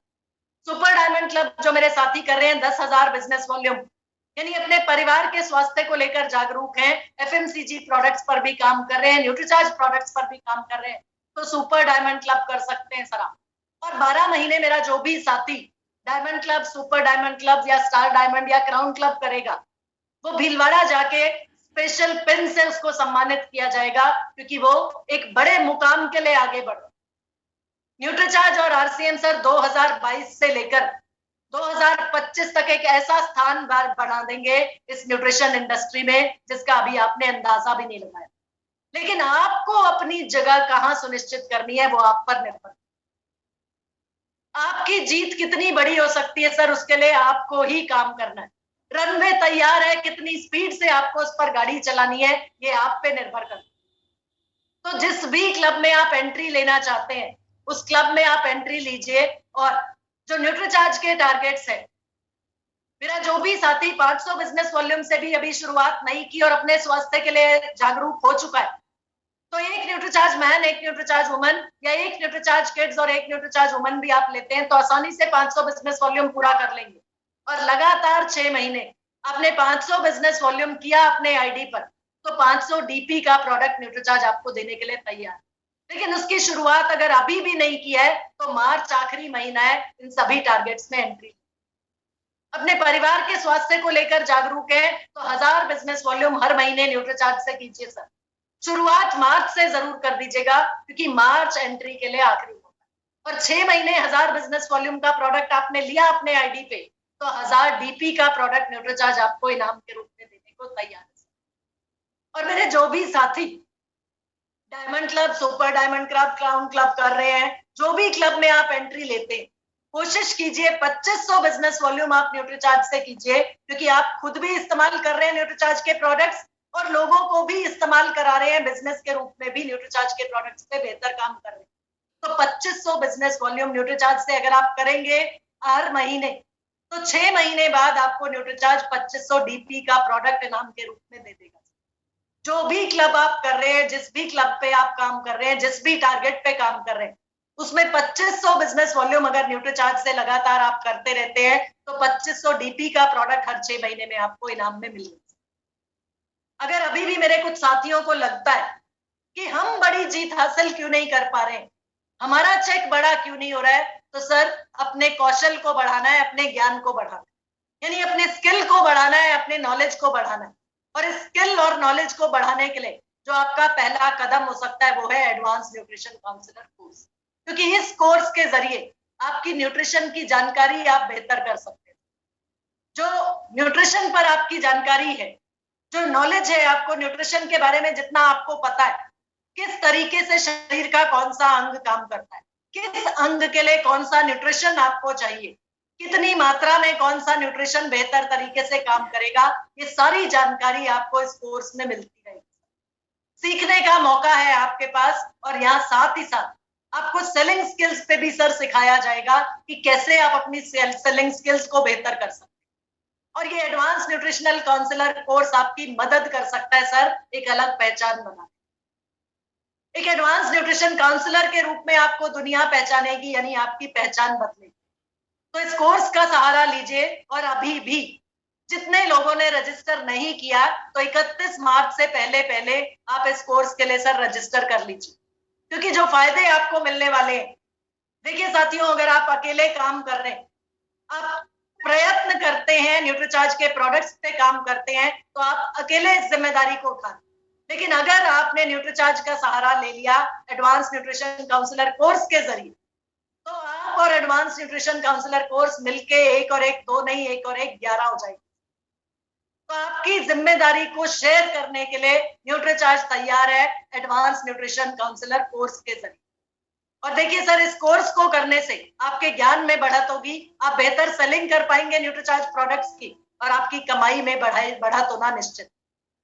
सुपर डायमंड क्लब जो मेरे साथी कर रहे हैं 10,000 बिजनेस वॉल्यूम, यानी अपने परिवार के स्वास्थ्य को लेकर जागरूक हैं, एफएमसीजी प्रोडक्ट्स पर भी काम कर रहे हैं, न्यूट्रीचार्ज प्रोडक्ट्स पर भी काम कर रहे हैं, तो सुपर डायमंड क्लब कर सकते हैं सर आप। और 12 महीने मेरा जो भी साथी diamond club, super diamond club या स्टार डायमंड या क्राउन क्लब करेगा, वो भीलवाड़ा जाके स्पेशल पिन से उसको सम्मानित किया जाएगा, क्योंकि वो एक बड़े मुकाम के लिए आगे बढ़ रहा है। न्यूट्रीचार्ज और आरसीएम सर 2022 से लेकर 2025 तक एक ऐसा स्थान बना देंगे इस न्यूट्रिशन इंडस्ट्री में जिसका अभी आपने अंदाजा भी नहीं लगाया। लेकिन आपको अपनी जगह कहां सुनिश्चित करनी है वो आप पर निर्भर। आपकी जीत कितनी बड़ी हो सकती है सर, उसके लिए आपको ही काम करना है। रनवे तैयार है, कितनी स्पीड से आपको उस पर गाड़ी चलानी है ये आप पे निर्भर करता है। तो जिस भी क्लब में आप एंट्री लेना चाहते हैं उस क्लब में आप एंट्री लीजिए। और जो न्यूट्रीचार्ज के टारगेट्स है, मेरा जो भी साथी 500 बिजनेस वॉल्यूम से भी अभी शुरुआत नहीं की और अपने स्वास्थ्य के लिए जागरूक हो चुका है, तो एक न्यूट्रीचार्ज मैन, एक न्यूट्रीचार्ज वुमन या एक न्यूट्रीचार्ज किड्स और एक न्यूट्रीचार्ज वुमन भी आप लेते हैं तो आसानी से 500 बिजनेस वॉल्यूम पूरा कर लेंगे। और लगातार 6 महीने आपने 500 बिजनेस वॉल्यूम किया अपने आईडी पर तो 500 डीपी का प्रोडक्ट न्यूट्रीचार्ज आपको देने के लिए तैयार। लेकिन उसकी शुरुआत अगर अभी भी नहीं किया है तो मार्च आखिरी महीना है, इन सभी टारगेट्स में एंट्री। अपने परिवार के स्वास्थ्य को लेकर जागरूक है तो 1000 बिजनेस वॉल्यूम हर महीने न्यूट्रीचार्ज से कीजिए सर। शुरुआत मार्च से जरूर कर दीजिएगा क्योंकि मार्च एंट्री के लिए आखिरी होता है। और 6 महीने 1000 बिजनेस वॉल्यूम का प्रोडक्ट आपने लिया अपने आईडी पे तो 1000 डीपी का प्रोडक्ट न्यूट्रीचार्ज आपको इनाम के रूप में देने को तैयार है। और मेरे जो भी साथी diamond club, super diamond club, crown club कर रहे हैं, जो भी क्लब में आप एंट्री लेते हैं, कोशिश कीजिए 2500 बिजनेस वॉल्यूम आप न्यूट्रीचार्ज से कीजिए क्योंकि आप खुद भी इस्तेमाल कर रहे हैं न्यूट्रीचार्ज के प्रोडक्ट्स और लोगों को भी इस्तेमाल करा रहे हैं। बिजनेस के रूप में भी न्यूट्रीचार्ज के प्रोडक्ट्स पे बेहतर काम कर रहे हैं। तो 2500 बिजनेस वॉल्यूम न्यूट्रीचार्ज से अगर आप करेंगे हर महीने तो 6 महीने बाद आपको न्यूट्रीचार्ज 2500 डीपी का प्रोडक्ट इनाम के रूप में दे देगा। जो भी क्लब आप कर रहे हैं, जिस भी क्लब पे आप काम कर रहे हैं, जिस भी टारगेट पे काम कर रहे हैं, उसमें 2500 बिजनेस वॉल्यूम अगर न्यूट्रीचार्ज से लगातार आप करते रहते हैं तो 2500 डीपी का प्रोडक्ट हर 6 महीने में आपको इनाम में मिलेगा। अगर अभी भी मेरे कुछ साथियों को लगता है कि हम बड़ी जीत हासिल क्यों नहीं कर पा रहे हैं, हमारा चेक बड़ा क्यों नहीं हो रहा है, तो सर अपने कौशल को बढ़ाना है, अपने ज्ञान को बढ़ाना है, यानी अपने स्किल को बढ़ाना है, अपने नॉलेज को बढ़ाना है। और इस स्किल और नॉलेज को बढ़ाने के लिए जो आपका पहला कदम हो सकता है वो है एडवांस न्यूट्रिशन काउंसलर कोर्स, क्योंकि इस कोर्स के जरिए आपकी न्यूट्रिशन की जानकारी आप बेहतर कर सकते हैं। जो न्यूट्रिशन पर आपकी जानकारी है, जो नॉलेज है, आपको न्यूट्रिशन के बारे में जितना आपको पता है, किस तरीके से शरीर का कौन सा अंग काम करता है, किस अंग के लिए कौन सा न्यूट्रिशन आपको चाहिए, कितनी मात्रा में कौन सा न्यूट्रिशन बेहतर तरीके से काम करेगा, ये सारी जानकारी आपको इस कोर्स में मिलती रहेगी। सीखने का मौका है आपके पास और यहाँ साथ ही साथ आपको सेलिंग स्किल्स पे भी सर सिखाया जाएगा कि कैसे आप अपनी सेलिंग स्किल्स को बेहतर कर सकते हैं। और ये एडवांस न्यूट्रिशनल काउंसलर कोर्स आपकी मदद कर सकता है सर एक अलग पहचान बनाने। एक एडवांस न्यूट्रिशन काउंसलर के रूप में आपको दुनिया पहचानेगी, यानी आपकी पहचान बदलेगी। तो इस कोर्स का सहारा लीजिए। और अभी भी जितने लोगों ने रजिस्टर नहीं किया तो 31 मार्च से पहले आप इस कोर्स के लिए सर रजिस्टर कर लीजिए, क्योंकि जो फायदे आपको मिलने वाले हैं, देखिए साथियों, अगर आप अकेले काम कर रहे हैं, आप प्रयत्न करते हैं, न्यूट्रीचार्ज के प्रोडक्ट्स पे काम करते हैं, तो आप अकेले इस जिम्मेदारी को उठाएं। लेकिन अगर आपने न्यूट्रीचार्ज का सहारा ले लिया एडवांस न्यूट्रिशन काउंसलर कोर्स के जरिए, तो आप और एडवांस न्यूट्रिशन काउंसलर कोर्स मिलके 1 और 1 2 नहीं, 1 और 1 11 हो जाएगी। तो आपकी जिम्मेदारी को शेयर करने के लिए न्यूट्रीचार्ज तैयार है एडवांस न्यूट्रिशन काउंसलर कोर्स के जरिए। और देखिए सर, इस कोर्स को करने से आपके ज्ञान में बढ़त होगी, आप बेहतर सेलिंग कर पाएंगे न्यूट्रीचार्ज प्रोडक्ट्स की, और आपकी कमाई में बढ़त होना निश्चित,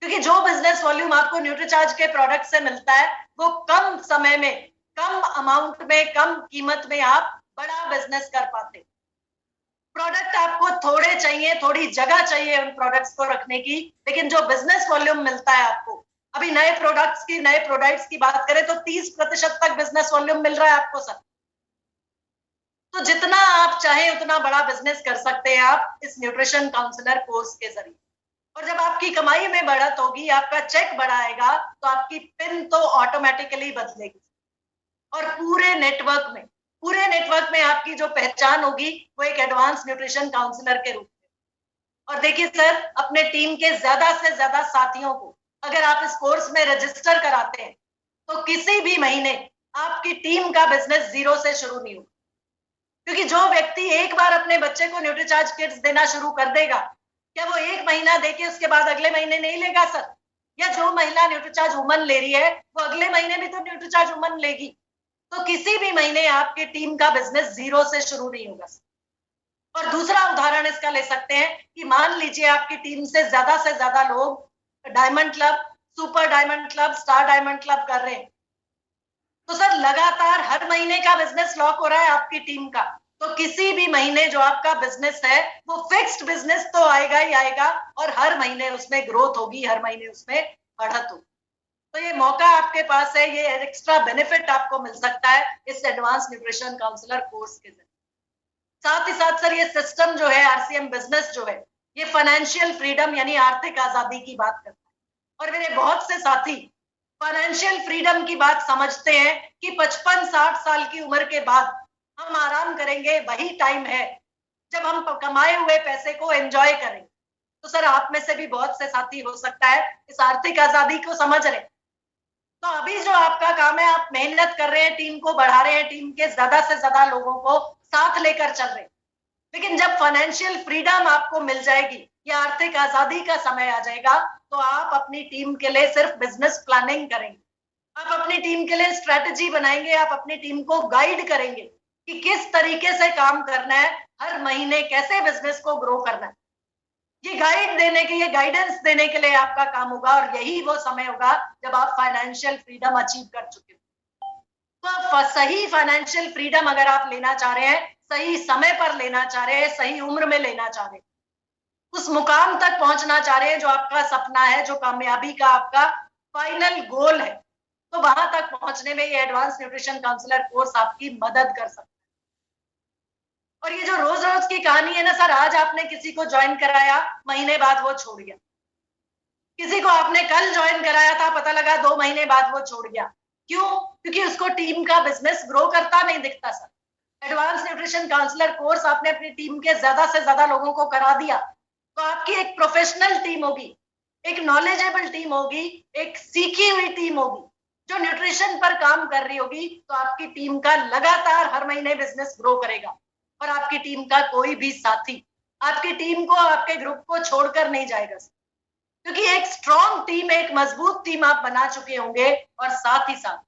क्योंकि जो बिजनेस वॉल्यूम आपको न्यूट्रीचार्ज के प्रोडक्ट से मिलता है वो कम समय में, कम अमाउंट में, कम कीमत में आप बड़ा बिजनेस कर पाते। प्रोडक्ट आपको थोड़े चाहिए, थोड़ी जगह चाहिए उन प्रोडक्ट्स को रखने की, लेकिन जो बिजनेस वॉल्यूम मिलता है आपको, अभी नए प्रोडक्ट्स की बात करें तो 30% तक बिजनेस वॉल्यूम मिल रहा है आपको सर। तो जितना आप चाहें उतना बड़ा बिजनेस कर सकते हैं आप इस न्यूट्रिशन काउंसलर कोर्स के जरिए। और जब आपकी कमाई में बढ़त होगी, आपका चेक बढ़ाएगा, तो आपकी पिन तो ऑटोमेटिकली बदलेगी और पूरे नेटवर्क में आपकी जो पहचान होगी वो एक एडवांस न्यूट्रिशन काउंसलर के रूप में। और देखिए सर, अपने टीम के ज्यादा से ज्यादा साथियों को अगर आप इस कोर्स में रजिस्टर कराते हैं तो किसी भी महीने आपकी टीम का बिजनेस जीरो से शुरू नहीं होगा। क्योंकि जो व्यक्ति एक बार अपने बच्चे को न्यूट्रीचार्ज किट्स देना शुरू कर देगा, क्या वो एक महीना देके उसके बाद अगले महीने नहीं लेगा सर? या जो महिला न्यूट्रीचार्ज वुमन ले रही है वो अगले महीने भी तो न्यूट्रीचार्ज वुमन लेगी। तो किसी भी महीने आपके टीम का बिजनेस जीरो से शुरू नहीं होगा सर। और दूसरा उदाहरण इसका ले सकते हैं कि मान लीजिए आपकी टीम से ज्यादा लोग diamond club, super diamond club, star diamond club कर रहे हैं, तो सर लगातार हर महीने का बिजनेस लॉक हो रहा है आपकी टीम का, तो किसी भी महीने जो आपका बिजनेस है वो फिक्स्ड बिजनेस तो आएगा ही आएगा और हर महीने उसमें ग्रोथ होगी, हर महीने उसमें बढ़त होगी। तो ये मौका आपके पास है, ये एक्स्ट्रा बेनिफिट आपको मिल सकता है इस एडवांस न्यूट्रिशन काउंसलर कोर्स के जरिए। साथ ही साथ सर ये सिस्टम जो है आरसीएम बिजनेस जो है ये फाइनेंशियल फ्रीडम यानी आर्थिक आजादी की बात करता है। और मेरे बहुत से साथी फाइनेंशियल फ्रीडम की बात समझते हैं कि 55-60 साल की उम्र के बाद हम आराम करेंगे, वही टाइम है जब हम कमाए हुए पैसे को एंजॉय करेंगे। तो सर आप में से भी बहुत से साथी हो सकता है इस आर्थिक आजादी को समझ रहे। तो अभी जो आपका काम है, आप मेहनत कर रहे हैं, टीम को बढ़ा रहे हैं, टीम के ज्यादा से ज्यादा लोगों को साथ लेकर चल रहे हैं। लेकिन जब फाइनेंशियल फ्रीडम आपको मिल जाएगी या आर्थिक आजादी का समय आ जाएगा, तो आप अपनी टीम के लिए सिर्फ बिजनेस प्लानिंग करेंगे, आप अपनी टीम के लिए स्ट्रेटजी बनाएंगे, आप अपनी टीम को गाइड करेंगे कि किस तरीके से काम करना है, हर महीने कैसे बिजनेस को ग्रो करना है। ये गाइडेंस देने के लिए आपका काम होगा और यही वो समय होगा जब आप फाइनेंशियल फ्रीडम अचीव कर चुके हो। तो आप सही फाइनेंशियल फ्रीडम अगर आप लेना चाह रहे हैं, सही समय पर लेना चाह रहे हैं, सही उम्र में लेना चाह रहे हैं, उस मुकाम तक पहुंचना चाह रहे हैं जो आपका सपना है, जो कामयाबी का आपका फाइनल गोल है, तो वहां तक पहुंचने में ये एडवांस न्यूट्रिशन काउंसलर कोर्स आपकी मदद कर सकता है। और ये जो रोज रोज की कहानी है ना सर, आज आपने किसी को ज्वाइन कराया, महीने बाद वो छोड़ गया, किसी को आपने कल ज्वाइन कराया था, पता लगा 2 महीने बाद वो छोड़ गया। क्यों? क्योंकि उसको टीम का बिजनेस ग्रो करता नहीं दिखता सर। एडवांस न्यूट्रिशन काउंसलर कोर्स आपने अपनी टीम के ज्यादा से ज्यादा लोगों को करा दिया, तो आपकी एक प्रोफेशनल टीम होगी, एक नॉलेजेबल टीम होगी, एक सीखी हुई टीम होगी जो न्यूट्रिशन पर काम कर रही होगी। तो आपकी टीम का लगातार हर महीने बिजनेस ग्रो करेगा और आपकी टीम का कोई भी साथी आपकी टीम को, आपके ग्रुप को छोड़कर नहीं जाएगा, क्योंकि एक स्ट्रॉन्ग टीम, एक मजबूत टीम आप बना चुके होंगे। और साथ ही साथ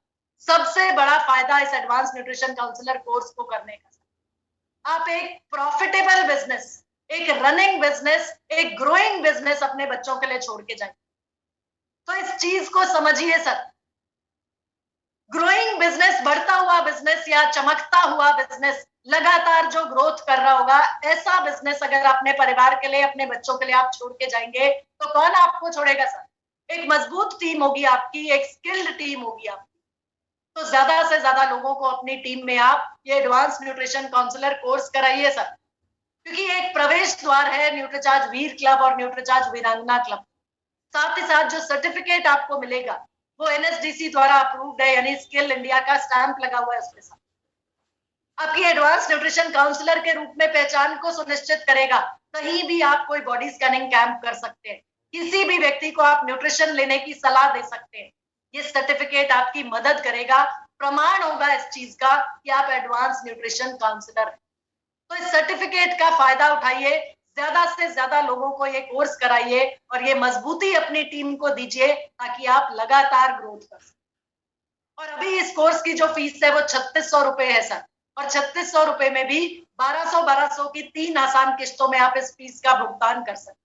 सबसे बड़ा फायदा इस एडवांस न्यूट्रिशन काउंसलर कोर्स को करने का, आप एक प्रॉफिटेबल बिजनेस, एक रनिंग बिजनेस, एक ग्रोइंग बिजनेस अपने बच्चों के लिए छोड़ के जाएंगे। तो इस चीज को समझिए सर, ग्रोइंग बिजनेस, बढ़ता हुआ बिजनेस या चमकता हुआ बिजनेस, लगातार जो ग्रोथ कर रहा होगा, ऐसा बिजनेस अगर अपने परिवार के लिए, अपने बच्चों के लिए आप छोड़ के जाएंगे, तो कौन आपको छोड़ेगा सर? एक मजबूत टीम होगी आपकी, एक स्किल्ड टीम होगी आपकी। तो ज्यादा से ज्यादा लोगों को अपनी टीम में आप ये एडवांस न्यूट्रिशन काउंसलर कोर्स कराइए सर, क्योंकि एक प्रवेश द्वार है न्यूट्रीचार्ज वीर क्लब और न्यूट्रीचार्ज वीरांगना क्लब। साथ ही साथ जो सर्टिफिकेट आपको मिलेगा वो एनएसडीसी द्वारा अप्रूव्ड है, यानी स्किल इंडिया का स्टैंप लगा हुआ है उसके साथ। आपकी एडवांस न्यूट्रिशन काउंसलर के रूप में पहचान को सुनिश्चित करेगा। कहीं भी आप कोई बॉडी स्कैनिंग कैंप कर सकते हैं, किसी भी व्यक्ति को आप न्यूट्रिशन लेने की सलाह दे सकते हैं। ये सर्टिफिकेट आपकी मदद करेगा, प्रमाण होगा इस चीज का कि आप एडवांस न्यूट्रिशन काउंसलर हैं। तो इस सर्टिफिकेट का फायदा उठाइए, ज्यादा से ज्यादा लोगों को ये कोर्स कराइए और ये मजबूती अपनी टीम को दीजिए ताकि आप लगातार ग्रोथ कर सकें। और अभी इस कोर्स की जो फीस है वो 3600 रुपए है सर, और 3600 रुपए में भी 1200 की 3 आसान किस्तों में आप इस फीस का भुगतान कर सकते।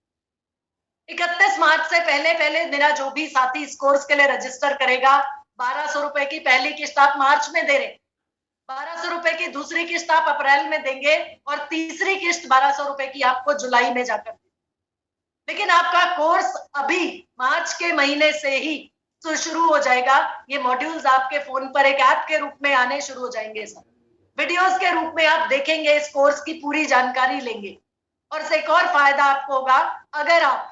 31 मार्च से पहले मेरा जो भी साथी इस कोर्स के लिए रजिस्टर करेगा, 1200 रुपए की पहली किस्त आप मार्च में दे रहे, 1200 रुपए की दूसरी किस्त आप अप्रैल में देंगे और तीसरी किस्त 1200 रुपए की आपको जुलाई में जाकर देंगे। लेकिन आपका कोर्स अभी मार्च के महीने से ही शुरू हो जाएगा। ये मॉड्यूल्स आपके फोन पर एक ऐप के रूप में आने शुरू हो जाएंगे सर, वीडियोस के रूप में आप देखेंगे, इस कोर्स की पूरी जानकारी लेंगे। और एक और फायदा आपको होगा, अगर आप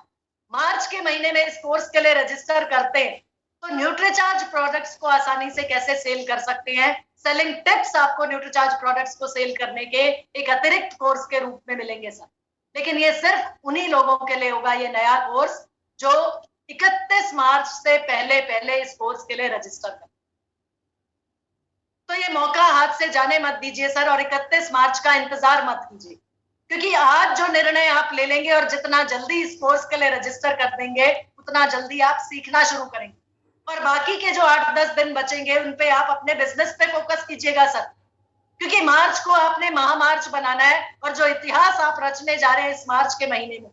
मार्च के महीने में इस कोर्स के लिए रजिस्टर करते हैं तो न्यूट्रीचार्ज प्रोडक्ट्स को आसानी से कैसे सेल कर सकते हैं, सेलिंग टिप्स आपको न्यूट्रीचार्ज प्रोडक्ट्स को सेल करने के एक अतिरिक्त कोर्स के रूप में मिलेंगे सर। लेकिन ये सिर्फ उन्हीं लोगों के लिए होगा ये नया कोर्स जो 31 मार्च से पहले इस कोर्स के लिए रजिस्टर करें। तो ये मौका हाथ से जाने मत दीजिए सर, और 31 मार्च का इंतजार मत कीजिए, क्योंकि आज जो निर्णय आप ले लेंगे और जितना जल्दी इस कोर्स के लिए रजिस्टर कर देंगे, उतना जल्दी आप सीखना शुरू करेंगे। और बाकी के जो 8-10 दिन बचेंगे उन पे आप अपने बिजनेस पे फोकस कीजिएगा सर, क्योंकि मार्च को आपने महामार्च बनाना है, और जो इतिहास आप रचने जा रहे हैं इस मार्च के महीने में,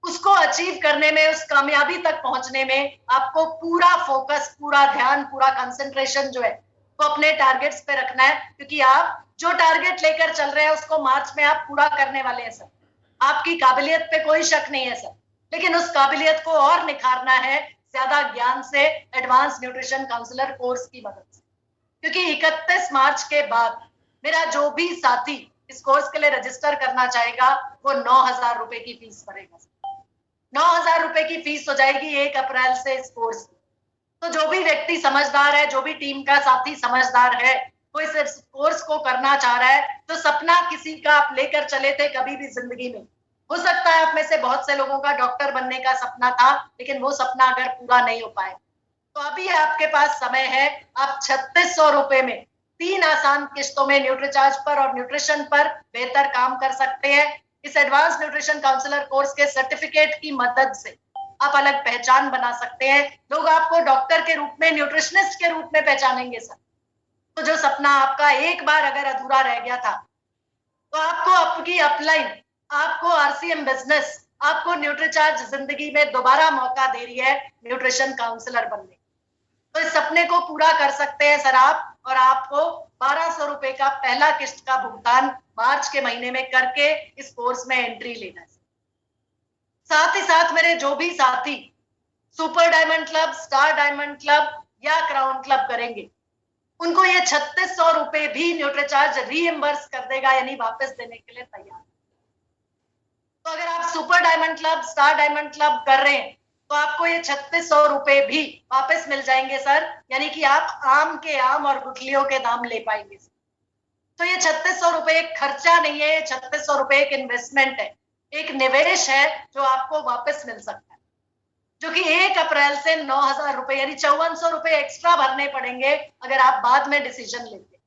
उसको अचीव करने में, उस कामयाबी तक पहुंचने में आपको पूरा फोकस, पूरा ध्यान, पूरा कंसंट्रेशन जो है वो अपने टारगेट्स पे रखना है, क्योंकि आप जो टारगेट लेकर चल रहे हैं उसको मार्च में आप पूरा करने वाले हैं सर। आपकी काबिलियत पे कोई शक नहीं है सर, लेकिन उस काबिलियत को और निखारना है ज्यादा ज्ञान से, एडवांस न्यूट्रिशन काउंसलर कोर्स की मदद से। क्योंकि 31 मार्च के बाद मेरा जो भी साथी इस कोर्स के लिए रजिस्टर करना चाहेगा वो 9,000 रुपए की फीस भरेगा। 9,000 रुपए की फीस हो जाएगी 1 अप्रैल से इस कोर्स की। तो जो भी व्यक्ति समझदार है, जो भी टीम का साथी समझदार है, वो इस कोर्स को करना चाह रहा है, तो सपना किसी का आप लेकर चले थे कभी भी जिंदगी में, हो सकता है आप में से बहुत से लोगों का डॉक्टर बनने का सपना था, लेकिन वो सपना अगर पूरा नहीं हो पाए, तो अभी आपके पास समय है। आप 3600 रुपए में 3 आसान किस्तों में न्यूट्रीचार्ज पर और न्यूट्रिशन पर बेहतर काम कर सकते हैं। इस एडवांस न्यूट्रिशन काउंसलर कोर्स के सर्टिफिकेट की मदद से आप अलग पहचान बना सकते हैं। लोग आपको डॉक्टर के रूप में, न्यूट्रिशनिस्ट के रूप में पहचानेंगे सर। तो जो सपना आपका एक बार अगर अधूरा रह गया था, तो आपको आपकी अपलाइन, आपको आरसीएम बिजनेस, आपको न्यूट्रीचार्ज जिंदगी में दोबारा मौका दे रही है न्यूट्रिशन काउंसलर बनने। तो इस सपने को पूरा कर सकते हैं सर आप, और आपको 1200 रुपए का पहला किस्त का भुगतान मार्च के महीने में करके इस कोर्स में एंट्री लेना है। साथ ही साथ मेरे जो भी साथी super diamond club, star diamond club या क्राउन क्लब करेंगे, उनको ये 3600 रुपए भी न्यूट्रीचार्ज रीइंबर्स कर देगा, यानी वापस देने के लिए तैयार। तो अगर आप super diamond club, star diamond club कर रहे हैं, तो आपको ये 3600 रुपए भी वापस मिल जाएंगे सर, यानी कि आप आम के आम और गुठलियों के दाम ले पाएंगे। तो ये 3600 रुपए एक खर्चा नहीं है, 3600 रुपए एक इन्वेस्टमेंट है, एक निवेश है जो आपको वापस मिल सकता है, जो कि 1 अप्रैल से 9,000 रुपए यानी 5400 रुपए एक्स्ट्रा भरने पड़ेंगे अगर आप बाद में डिसीजन लेते।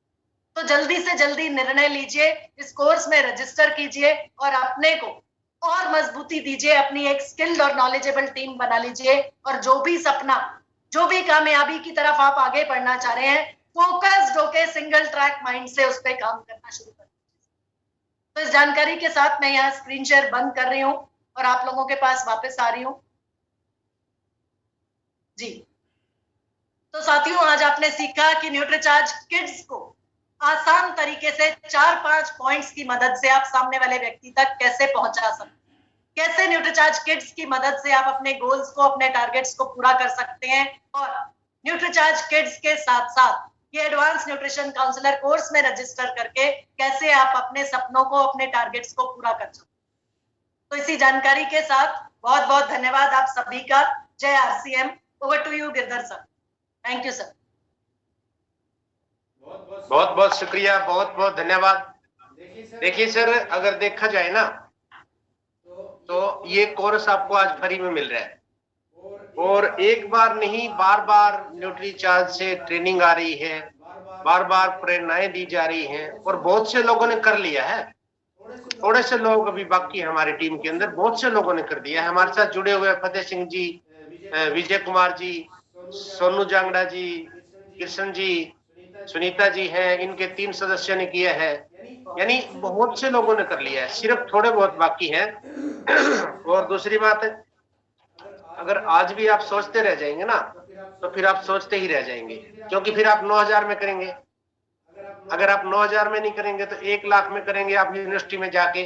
तो जल्दी से जल्दी निर्णय लीजिए, इस कोर्स में रजिस्टर कीजिए और अपने को और मजबूती दीजिए, अपनी एक स्किल्ड और नॉलेजेबल टीम बना लीजिए, और जो भी सपना, जो भी कामयाबी की तरफ आप आगे बढ़ना चाह रहे हैं, फोकस्ड होकर सिंगल ट्रैक माइंड से उस पर काम करना शुरू कर। तो इस जानकारी के साथ मैं यहाँ स्क्रीन शेयर बंद कर रही हूँ और आप लोगों के पास वापस आ रही हूँ जी। तो साथियों, आज आपने सीखा कि न्यूट्रीचार्ज किड्स को आसान तरीके से 4-5 पॉइंट्स की मदद से आप सामने वाले व्यक्ति तक कैसे पहुंचा सकते, कैसे न्यूट्रीचार्ज किड्स की मदद से आप अपने गोल्स को, अपने टारगेट्स को पूरा कर सकते हैं, और न्यूट्रीचार्ज किड्स के साथ साथ ये एडवांस न्यूट्रिशन काउंसलर कोर्स में रजिस्टर करके कैसे आप अपने सपनों को, अपने टारगेट्स को पूरा कर सकते। तो इसी जानकारी के साथ बहुत बहुत धन्यवाद आप सभी का। जय RCM. Over to you Girdhar sir. Thank you sir. बहुत बहुत शुक्रिया, बहुत बहुत धन्यवाद। देखिए सर, अगर देखा जाए ना, तो ये कोर्स आपको आज फ्री में मिल रहा है, और एक बार नहीं, बार बार न्यूट्रीचार्ज से ट्रेनिंग आ रही है, बार बार प्रेरणाएं दी जा रही हैं, और बहुत से लोगों ने कर लिया है। थोड़े से लोग अभी बाकी है हमारी टीम के अंदर, बहुत से लोगों ने कर दिया है। हमारे साथ जुड़े हुए फतेह सिंह जी, विजय कुमार जी, सोनू जांगड़ा जी, कृष्ण जी, सुनीता जी हैं, इनके 3 सदस्यों ने किया है, यानी बहुत से लोगों ने कर लिया है, सिर्फ थोड़े बहुत बाकी हैं। और दूसरी बात है, अगर आज भी आप सोचते रह जाएंगे ना, तो फिर आप सोचते ही रह जाएंगे, क्योंकि फिर आप 9,000 में करेंगे। अगर आप 9,000 में नहीं करेंगे तो 1 लाख में करेंगे। आप यूनिवर्सिटी में जाके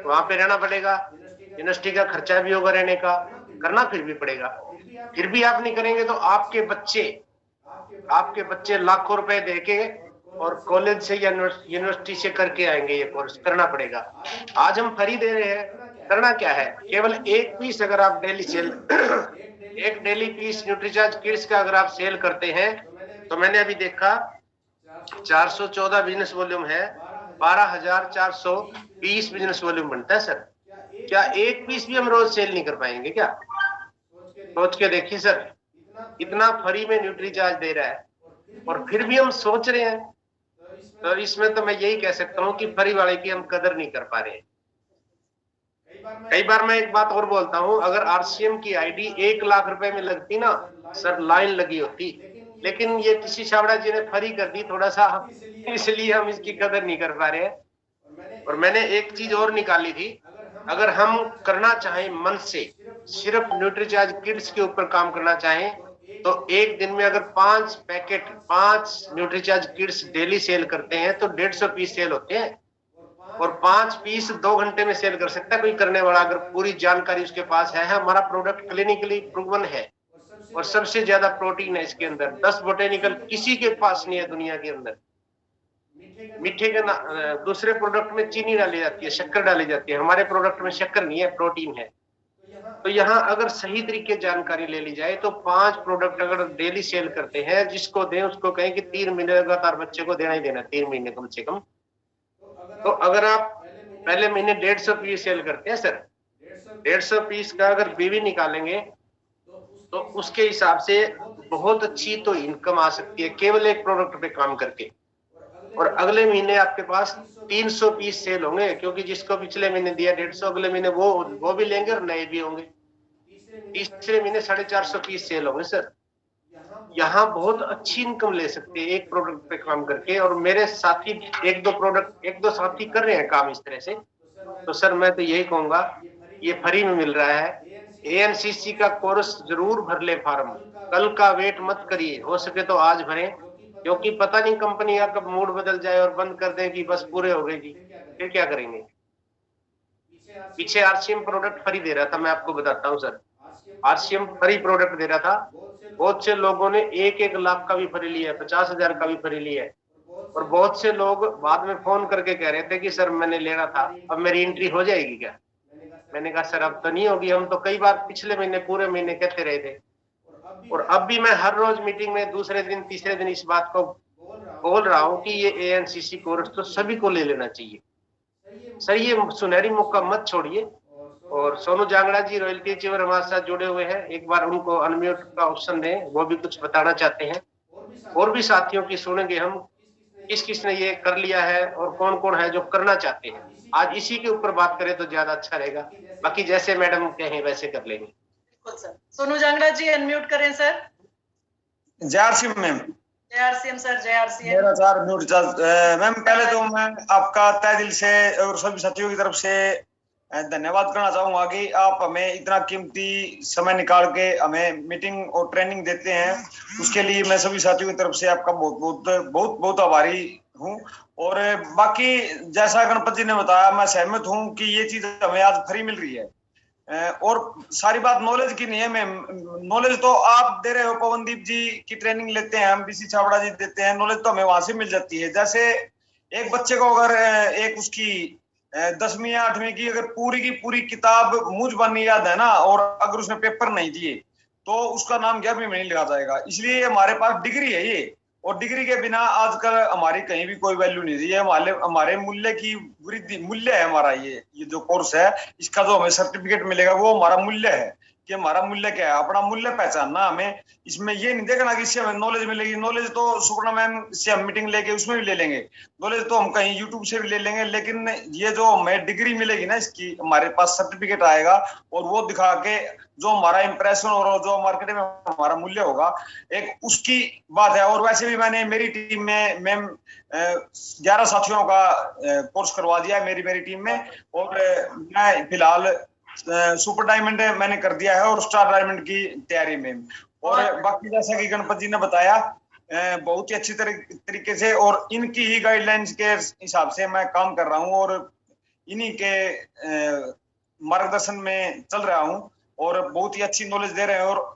वहां पे रहना पड़ेगा, यूनिवर्सिटी का खर्चा भी होगा, रहने का करना फिर भी पड़ेगा। फिर भी आप नहीं करेंगे तो आपके बच्चे लाखों रुपए देके और कॉलेज से या यूनिवर्सिटी से करके आएंगे। ये कोर्स करना पड़ेगा। आज हम फ्री दे रहे हैं, करना क्या है, केवल 1 पीस अगर आप डेली सेल एक डेली पीस न्यूट्रीचार्ज किड्स का अगर आप सेल करते हैं, तो मैंने अभी देखा 414 बिजनेस वॉल्यूम है, 12,420 बिजनेस वॉल्यूम बनता है सर। क्या 1 पीस भी हम रोज सेल नहीं कर पाएंगे क्या? सोच के देखिए सर, इतना फ्री में न्यूट्रीचार्ज दे रहा है, और फिर भी हम सोच रहे हैं तो इसमें तो मैं यही कह सकता हूँ कि फ्री वाले की हम कदर नहीं कर पा रहे। कई बार मैं एक बात और बोलता हूँ, अगर आरसीएम की आईडी 1 लाख रुपए में लगती ना सर, लाइन लगी होती, लेकिन ये टीसी छाबड़ा जी ने फ्री कर दी थोड़ा सा, इसलिए हम इसकी कदर नहीं कर पा रहे हैं। और मैंने एक चीज और निकाली थी, अगर हम करना चाहें मन से, सिर्फ न्यूट्रीचार्ज किड्स के ऊपर काम करना चाहें, तो एक दिन में अगर 5 packet 5 Nutricharge kids daily cell करते हैं तो 150 पीस सेल होते हैं, और 5 पीस 2 घंटे में सेल कर सकता है कोई करने वाला, अगर पूरी जानकारी उसके पास है। हमारा प्रोडक्ट क्लिनिकली प्रूवन है और सबसे ज्यादा प्रोटीन है इसके अंदर, 10 बोटेनिकल किसी के पास नहीं है दुनिया के अंदर। मीठे के दूसरे प्रोडक्ट में चीनी डाली जाती है, शक्कर डाली जाती है, हमारे प्रोडक्ट में शक्कर नहीं है, प्रोटीन है। तो यहाँ अगर सही तरीके जानकारी ले ली जाए तो 5 प्रोडक्ट अगर डेली सेल करते हैं, जिसको दें उसको कहें कि 3 महीने लगातार बच्चे को देना ही देना, 3 महीने कम से कम। तो अगर आप पहले महीने 150 पीस सेल करते हैं सर, 150 पीस का अगर बीवी निकालेंगे तो उसके हिसाब से बहुत अच्छी तो इनकम आ सकती है केवल एक प्रोडक्ट पे काम करके। और अगले महीने आपके पास 300 पीस सेल होंगे, क्योंकि जिसको पिछले महीने दिया 150, अगले महीने वो भी लेंगे और नए भी होंगे। तीसरे महीने 450 पीस सेल होंगे सर। यहाँ बहुत अच्छी इनकम ले सकते हैं एक प्रोडक्ट पे काम करके। और मेरे साथी एक दो साथी कर रहे हैं काम इस तरह से। तो सर मैं तो यही कहूंगा, ये फ्री में मिल रहा है। एएनसीसी का कोर्स जरूर भर ले फॉर्म, कल का वेट मत करिए, हो सके तो आज भरें, क्योंकि पता नहीं कंपनी का कब मूड बदल जाए और बंद कर दें कि बस पूरे हो गए जी, फिर क्या करेंगे। पीछे आरसीएम प्रोडक्ट फ्री दे रहा था, मैं आपको बताता हूँ सर, आरसीएम फ्री प्रोडक्ट दे रहा था। बहुत से लोगों ने 1-1 लाख का भी फ्री लिया है, 50,000 का भी फ्री लिया है। और बहुत से लोग बाद में फोन करके कह रहे थे कि सर मैंने लेना था, अब मेरी एंट्री हो जाएगी क्या। मैंने कहा सर अब तो नहीं होगी, हम तो कई बार पिछले महीने पूरे महीने कहते रहे थे। और अब भी मैं हर रोज मीटिंग में दूसरे दिन तीसरे दिन इस बात को बोल रहा हूँ कि ये एएनसीसी कोर्स तो सभी को ले लेना चाहिए सर, ये सुनहरी मौका मत छोड़िए। और सोनू जांगड़ा जी रॉयल्टी चीवर हमारे साथ जुड़े हुए हैं, एक बार उनको अनम्यूट का ऑप्शन दें, वो भी कुछ बताना चाहते हैं। और भी साथियों की सुनेंगे हम, किस किस ने ये कर लिया है और कौन कौन है जो करना चाहते हैं। आज इसी के ऊपर बात करें तो ज्यादा अच्छा रहेगा, बाकी जैसे मैडम कहें वैसे कर लेंगे। सर सोनू जांगड़ा जी अनम्यूट करें सर। जय आरसीएम मैम। जय आरसीएम सर, जय आरसीएम। मेरा चार म्यूट मैम, पहले तो मैं आपका तहे दिल से और सभी साथियों की तरफ से धन्यवाद करना चाहूंगा कि आप हमें इतना कीमती समय निकाल के हमें मीटिंग और ट्रेनिंग देते हैं। उसके लिए मैं सभी साथियों की तरफ से आपका बहुत बहुत आभारी हूँ। और बाकी जैसा गणपत जी ने बताया, मैं सहमत हूँ कि ये चीज हमें आज फ्री मिल रही है। और सारी बात नॉलेज की नहीं है मैम, नॉलेज तो आप दे रहे हो, पवनदीप जी की ट्रेनिंग लेते हैं हम, बीसी छाबड़ा जी देते हैं, नॉलेज तो हमें वहां से मिल जाती है। जैसे एक बच्चे को अगर एक उसकी 10वीं या 8वीं की अगर पूरी की पूरी किताब मुझ बननी याद है ना, और अगर उसने पेपर नहीं दिए तो उसका नाम 11वीं में नहीं लिखा जाएगा। इसलिए हमारे पास डिग्री है ये, और डिग्री के बिना आजकल हमारी कहीं भी कोई वैल्यू नहीं रही है। हमारे मूल्य की वृद्धि, मूल्य है हमारा ये जो कोर्स है, इसका जो हमें सर्टिफिकेट मिलेगा वो हमारा मूल्य है कि हमारा मूल्य क्या है। अपना मूल्य पहचानना हमें, इसमें ये नहीं देखना कि इससे हमें नॉलेज मिलेगी। नॉलेज तो सुपर्णा मैम से हम मीटिंग लेके उसमें भी ले लेंगे, नॉलेज तो हम कहीं यूट्यूब से भी ले लेंगे, लेकिन ये जो हमें डिग्री मिलेगी ना, इसकी हमारे पास सर्टिफिकेट आएगा और वो दिखा के जो हमारा इंप्रेशन और जो मार्केट में हमारा मूल्य होगा, एक उसकी बात है। और वैसे भी मैंने मेरी टीम में मैम 11 साथियों का कोर्स करवा दिया है मेरी टीम में, और मैं फिलहाल सुपर डायमंड मैंने कर दिया है और स्टार डायमंड की तैयारी में। और बाकी जैसा कि गणपत जी ने बताया बहुत ही अच्छी तरीके से और इनकी ही गाइडलाइंस के हिसाब से मैं काम कर रहा हूं और इन्हीं के मार्गदर्शन में चल रहा हूं और बहुत ही अच्छी नॉलेज दे रहे हैं। और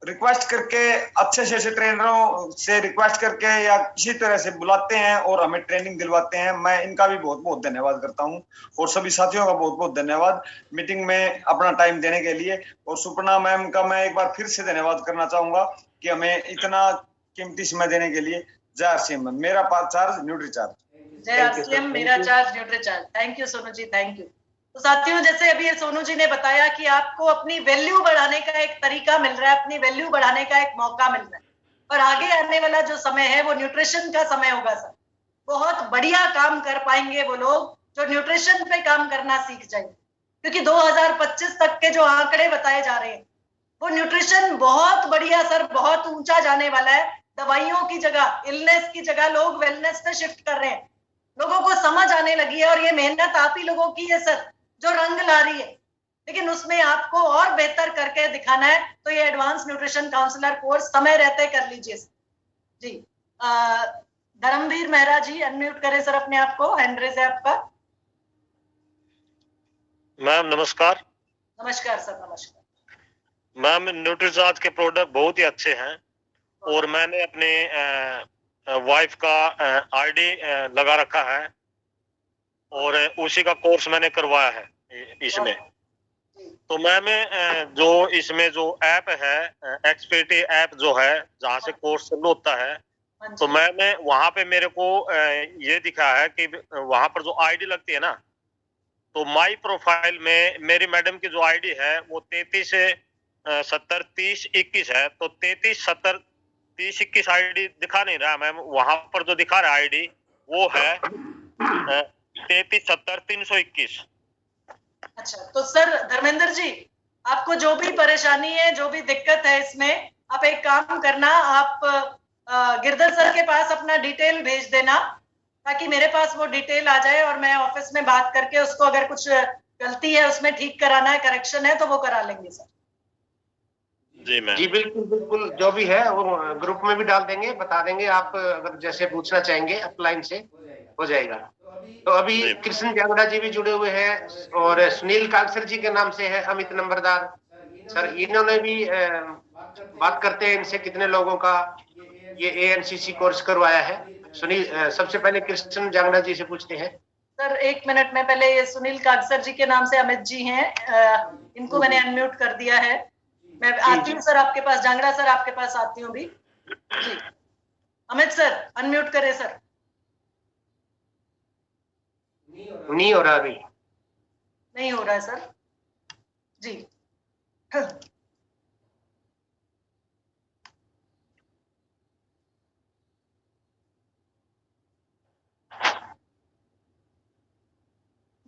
रिक्वेस्ट करके अच्छे से ट्रेनरों से रिक्वेस्ट करके या किसी तरह से बुलाते हैं और हमें ट्रेनिंग दिलवाते हैं। मैं इनका भी बहुत बहुत धन्यवाद करता हूं और सभी साथियों का बहुत बहुत धन्यवाद मीटिंग में अपना टाइम देने के लिए। और सुपर्णा मैम का मैं एक बार फिर से धन्यवाद करना चाहूंगा कि हमें इतना कीमती समय देने के लिए। जय आरसीएम, मेरा चार्ज न्यूट्री चार्ज। जय आरसीएम, मेरा charge nutri charge. Thank you Sonu ji, thank you. तो साथियों, जैसे अभी सोनू जी ने बताया कि आपको अपनी वैल्यू बढ़ाने का एक तरीका मिल रहा है, अपनी वैल्यू बढ़ाने का एक मौका मिल रहा है, और आगे आने वाला जो समय है वो न्यूट्रिशन का समय होगा सर। बहुत बढ़िया काम कर पाएंगे वो लोग जो न्यूट्रिशन पे काम करना सीख जाएंगे, क्योंकि 2025 तक के जो आंकड़े बताए जा रहे हैं वो न्यूट्रिशन बहुत बढ़िया सर, बहुत ऊंचा जाने वाला है। दवाइयों की जगह, इलनेस की जगह लोग वेलनेस पे शिफ्ट कर रहे हैं। लोगों को समझ आने लगी है और ये मेहनत आप ही लोगों की है सर जो रंग ला रही है, लेकिन उसमें आपको और बेहतर करके दिखाना है। तो ये एडवांस न्यूट्रिशन काउंसलर कोर्स समय रहते कर लीजिए जी। धर्मवीर मेहरा जी अनम्यूट करें सर अपने आप को, हैंड रेज है आपका। मैम नमस्कार। नमस्कार सर, नमस्कार मैम, न्यूट्रीचार्ज के प्रोडक्ट बहुत ही अच्छे हैं और मैंने अपने वाइफ का आईडी लगा रखा है और उसी का कोर्स मैंने करवाया है इसमें। तो मैम जो इसमें जो ऐप है एक्सपर्टी ऐप जो है जहाँ से कोर्स शुरू होता है, तो मैम वहाँ पे मेरे को ये दिखा है कि वहाँ पर जो आईडी लगती है ना, तो माई प्रोफाइल में मेरी मैडम की जो आईडी है वो 33703021 है। तो 33703021 आईडी दिखा नहीं रहा मैम, वहां पर जो दिखा रहा है आईडी वो है 3370-321। अच्छा, तो सर धर्मेंद्र जी आपको जो भी परेशानी है, जो भी दिक्कत है इसमें, आप एक काम करना, आप गिरधर सर के पास अपना डिटेल भेज देना ताकि मेरे पास वो डिटेल आ जाए और मैं ऑफिस में बात करके उसको अगर कुछ गलती है उसमें ठीक कराना है, करेक्शन है, तो वो करा लेंगे सर। जी मैम। जी बिल्कुल बिल्कुल, जो भी है वो ग्रुप में भी डाल देंगे, बता देंगे। आप अगर जैसे पूछना चाहेंगे अपलाइन से हो जाएगा। तो अभी कृष्ण जांगड़ा जी भी जुड़े हुए हैं और सुनील कागसर जी के नाम से है अमित नंबरदार सर, इन्होंने भी बात करते हैं इनसे कितने लोगों का ये एएनसीसी कोर्स करवाया है। सुनील, सबसे पहले कृष्ण जांगड़ा जी से पूछते हैं। सर एक मिनट में, पहले ये सुनील कागसर जी के नाम से अमित जी हैं, इनको मैंने अनम्यूट कर दिया है। मैं आती हूँ सर आपके पास, जांगड़ा सर आपके पास आती हूँ भी जी। अमित सर अनम्यूट करें सर। नहीं हो रहा अभी, नहीं हो रहा है सर जी।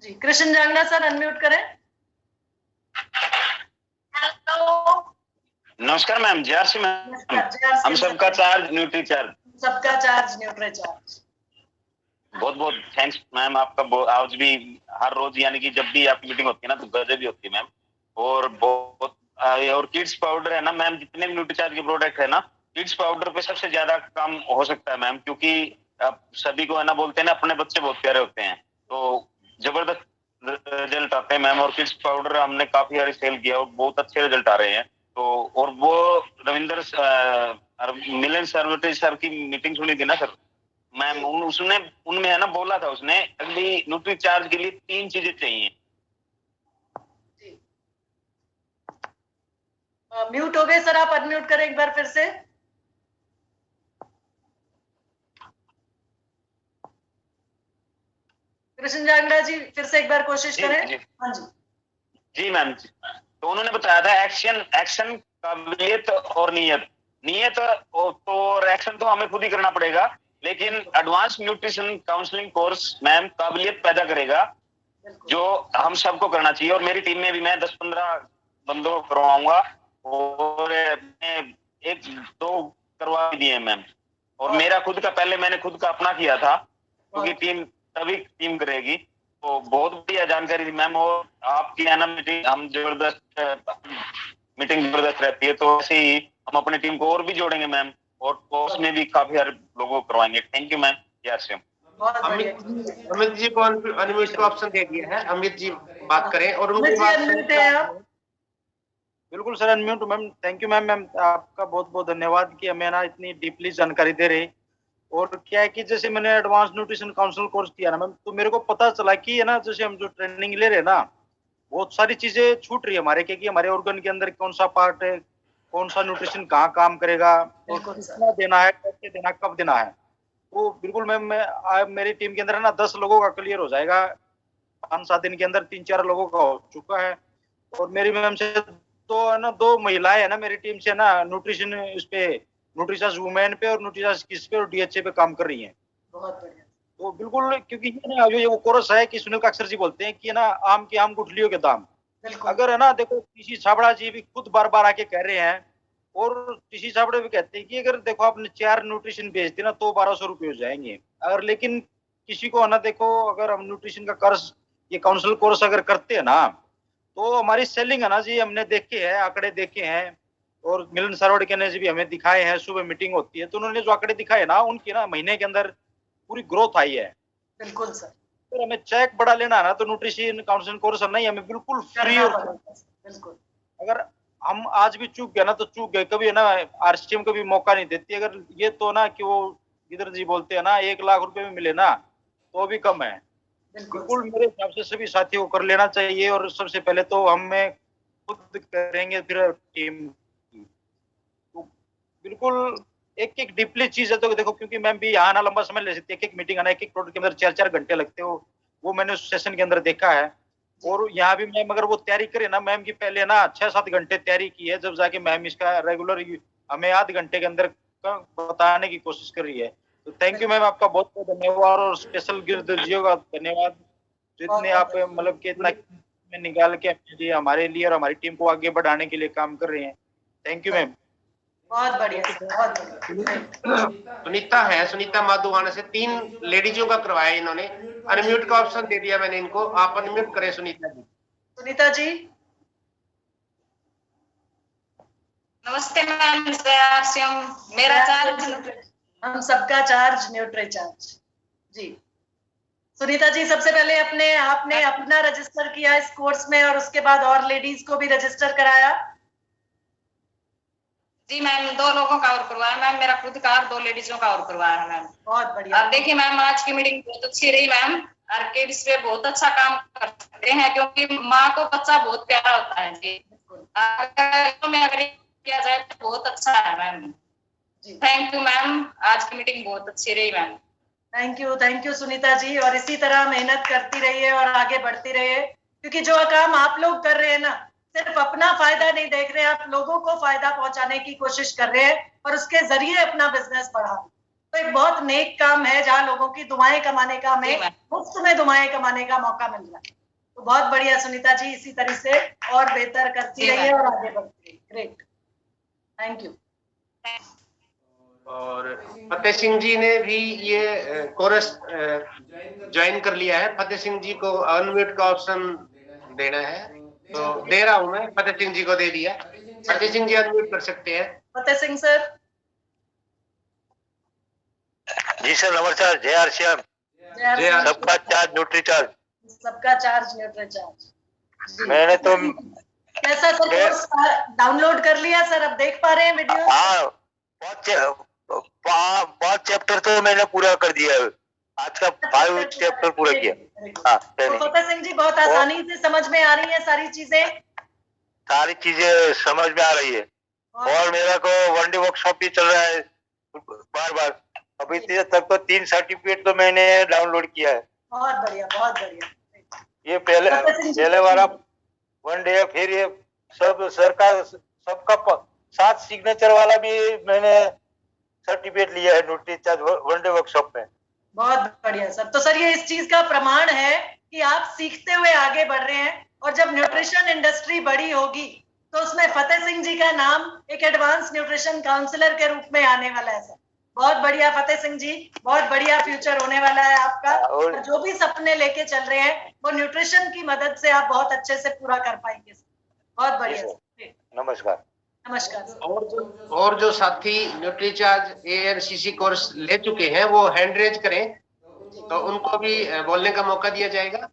जी कृष्ण जांगड़ा सर अनम्यूट करें। नमस्कार मैम, जय मैम। हम सबका चार्ज न्यूट्री चार्ज, सबका चार्ज न्यूट्री चार्ज। बहुत बहुत थैंक्स मैम आपका। आज भी हर रोज यानी कि जब भी आपकी मीटिंग होती है ना तो गजब भी होती है मैम। और बहुत और किड्स पाउडर है ना मैम, जितने भी न्यूट्री चार्ज के प्रोडक्ट है ना, किड्स पाउडर पे सबसे ज्यादा काम हो सकता है मैम, क्योंकि आप सभी को है ना बोलते हैं ना अपने बच्चे बहुत प्यारे होते हैं, तो जबरदस्त रिजल्ट आते हैं मैम। और किड्स पाउडर हमने काफी सारे सेल किया और बहुत अच्छे रिजल्ट आ रहे हैं। तो और वो रविंदर मिलन सर्वटेज सर की मीटिंग सुनी थी ना सर मैम, उसने उनमें है ना बोला था उसने अगली न्यूट्री चार्ज के लिए 3 चीजें चाहिए। म्यूट हो गए सर, आप अनम्यूट करें एक बार फिर से। कृष्ण जांगड़ा जी फिर से एक बार कोशिश करें। हाँ जी जी मैम। तो उन्होंने बताया था एक्शन काबिलियत और नियत और एक्शन तो हमें खुद ही करना पड़ेगा, लेकिन advance nutrition counselling course ma'am काबिलियत पैदा करेगा जो हम सबको करना चाहिए। और मेरी टीम में भी मैं 10-15 बंदों को करवाऊंगा और 1-2 करवा दिए मैम। और मेरा खुद का, पहले मैंने खुद का अपना किया था, क्योंकि टीम तभी टीम करेगी। तो बहुत बढ़िया जानकारी थी मैम। और आपकी है ना मीटिंग हम मीटिंग जबरदस्त रहती है, तो ऐसे ही हम अपनी टीम को और भी जोड़ेंगे मैम और कोर्स में भी काफी सारे लोगों को करवाएंगे। Thank you ma'am. Yes Amit ji को अनम्यूट का ऑप्शन दे दिया है, अमित जी बात करें और उनकी बात। बिल्कुल sir unmute ma'am. Thank you ma'am. Ma'am आपका बहुत बहुत धन्यवाद कि हमें ना इतनी डीपली जानकारी दे रही। और क्या है कि जैसे मैंने एडवांस न्यूट्रिशन काउंसिल कोर्स किया ना मैम, तो मेरे को पता चला कि है ना जैसे हम जो ट्रेनिंग ले रहे हैं ना, बहुत सारी चीजें छूट रही है हमारे, क्योंकि हमारे ऑर्गन के अंदर कौन सा पार्ट है, कौन सा न्यूट्रिशन कहाँ काम करेगा और कितना देना है, कैसे देना, कब देना है। तो बिल्कुल मैम मेरी टीम के अंदर है ना 10 लोगों का क्लियर हो जाएगा 5-7 दिन के अंदर। 3-4 लोगों का हो चुका है। और मेरी मैम से तो है ना 2 महिलाएं है ना मेरी टीम से ना न्यूट्रिशन इस पे, न्यूट्रिचार्ज वुमेन पे और न्यूट्रिचार्ज किस पे और डीएचए पे काम कर रही हैं। बहुत बढ़िया। तो बिल्कुल, क्योंकि ये ना जो ये वो कोरस है कि सुनील काकसर जी बोलते हैं कि ना आम की आम गुठलियों के दाम, अगर है ना देखो टीसी छाबड़ा जी भी खुद बार बार आके कह रहे हैं और टीसी छाबड़े भी कहते हैं कि अगर देखो आपने 4 न्यूट्रिशन बेच दी ना तो 1200 रुपये हो जाएंगे। अगर लेकिन किसी को ना देखो अगर हम न्यूट्रिशन का कोर्स ये काउंसिल कोर्स अगर करते हैं ना तो हमारी सेलिंग है ना जी, हमने देखे हैं आंकड़े देखे हैं और मिलन सरवड़के ने भी हमें दिखाए हैं। सुबह मीटिंग होती है तो उन्होंने जो आंकड़े दिखाए ना उनकी ना महीने के अंदर पूरी ग्रोथ आई है। बिल्कुल सर। तो हमें चेक बड़ा लेना है ना तो न्यूट्रिशन काउंसिलिंग कोर्स नहीं, हमें बिल्कुल फ्री और बिल्कुल। अगर हम आज भी चूक गए ना तो चूक गए, कभी है ना आरसीएम कभी मौका नहीं देती। अगर ये तो ना कि वो गिदर जी बोलते हैं ना 1 लाख रुपए में मिले ना तो भी कम है। बिल्कुल मेरे हिसाब से सभी साथियों को कर लेना चाहिए और सबसे पहले तो हमें खुद करेंगे फिर टीम। तो बिल्कुल एक एक डीपली चीज है तो देखो, क्योंकि मैम भी यहाँ ना लंबा समय ले सकती है, एक एक मीटिंग आना एक एक प्रोडक्ट के अंदर 4-4 घंटे लगते हो, वो मैंने उस सेशन के अंदर देखा है। और यहाँ भी मैम अगर वो तैयारी करे ना, मैम की पहले ना 6-7 घंटे तैयारी की है, जब जाके मैम इसका रेगुलर हमें आधे घंटे के अंदर बताने की कोशिश कर रही है। तो थैंक यू मैम, आपका बहुत बहुत धन्यवाद और स्पेशल गिरधर जी का धन्यवाद जितने आप मतलब कि इतना निकाल के हमारे लिए और हमारी टीम को आगे बढ़ाने के लिए काम कर रहे हैं। Thank you ma'am. बहुत बढ़िया बहुत बढ़िया। सुनीता है, सुनीता माधुवाना से 3 लेडीजों का करवाया इन्होंने। अनम्यूट का ऑप्शन दे दिया मैंने इनको, आप अनम्यूट करें सुनीता जी। सुनीता जी नमस्ते मैम। मेरा चार्ज हम सबका चार्ज न्यूट्री चार्ज जी। सुनीता जी सबसे पहले आपने अपना रजिस्टर किया इस कोर्स में और उसके बाद और लेडीज को भी रजिस्टर कराया? जी मैम, 2 लोगों का और करवाया मैम, मेरा खुद का और 2 लेडीजों का और करवाया मैम। बहुत बढ़िया। अब देखिए मैम, आज की मीटिंग बहुत अच्छी रही मैम। आर्किड्स पे बहुत अच्छा काम कर सकते हैं क्योंकि माँ को बच्चा बहुत प्यारा होता है जी। अगर किया जाए तो बहुत अच्छा है मैम। थैंक यू मैम, आज की मीटिंग बहुत अच्छी रही ma'am. Thank you Sunita ji, और इसी तरह मेहनत करती रहिए और आगे बढ़ती रहिए, क्योंकि जो काम आप लोग कर रहे हैं ना, सिर्फ अपना फायदा नहीं देख रहे हैं, आप लोगों को फायदा पहुंचाने की कोशिश कर रहे हैं और उसके जरिए अपना बिजनेस बढ़ा। तो एक बहुत नेक काम है जहाँ लोगों की दुआएं कमाने का, हमें मुफ्त में दुआएं कमाने का मौका मिल रहा है। तो बहुत बढ़िया सुनीता जी, इसी तरह से और बेहतर करती रहिए और आगे बढ़ती रहिए। Great, thank you. और फतेह सिंह जी ने भी ये कोरस ज्वाइन कर लिया है। फतेह सिंह जी को अनम्यूट का ऑप्शन देना है तो दे रहा हूं मैं, फतेह सिंह जी को दे दिया। फतेह सिंह जी अनम्यूट कर सकते हैं। फतेह सिंह सर। जी सर, नमस्कार। जय आरसीएम। सबका चार्ज न्यूट्री चार्ज। सबका चार्ज न्यूट्री चार्ज। मैंने तो कैसा सर कोर्स डाउनलोड कर लिया सर? अब देख पा रहे हैं वीडियो? हाँ, 5 चैप्टर तो मैंने पूरा कर दिया है। आज का 5 चैप्टर पूरा किया। हाँ, तो फतेह सिंह जी बहुत आसानी से समझ में आ रही है सारी चीजें समझ में आ रही है। और मेरा को 1 डे वर्कशॉप भी चल रहा है बार बार। अभी तक तो 3 सर्टिफिकेट तो मैंने डाउनलोड किया है। बहुत बढ़िया बहुत बढ़िया। ये पहले वाला 1 डे, फिर ये सब सरकार सबका 7 सिग्नेचर वाला भी मैंने सर्टिफिकेट लिया है न्यूट्री चार्ज 1 डे वर्कशॉप में। बहुत बढ़िया सर। तो सर ये इस चीज का प्रमाण है कि आप सीखते हुए आगे बढ़ रहे हैं, और जब न्यूट्रिशन इंडस्ट्री बड़ी होगी तो उसमें फतेह सिंह जी का नाम एक एडवांस न्यूट्रिशन काउंसलर के रूप में आने वाला है सर। बहुत बढ़िया फतेह सिंह जी, बहुत बढ़िया फ्यूचर होने वाला है आपका। और जो भी सपने लेके चल रहे हैं वो न्यूट्रिशन की मदद से आप बहुत अच्छे से पूरा कर पाएंगे। बहुत बढ़िया। नमस्कार। नमस्कार। और जो साथी न्यूट्री चार्ज एएनसीसी कोर्स ले चुके हैं वो हैंड रेज करें तो उनको भी बोलने का मौका दिया जाएगा।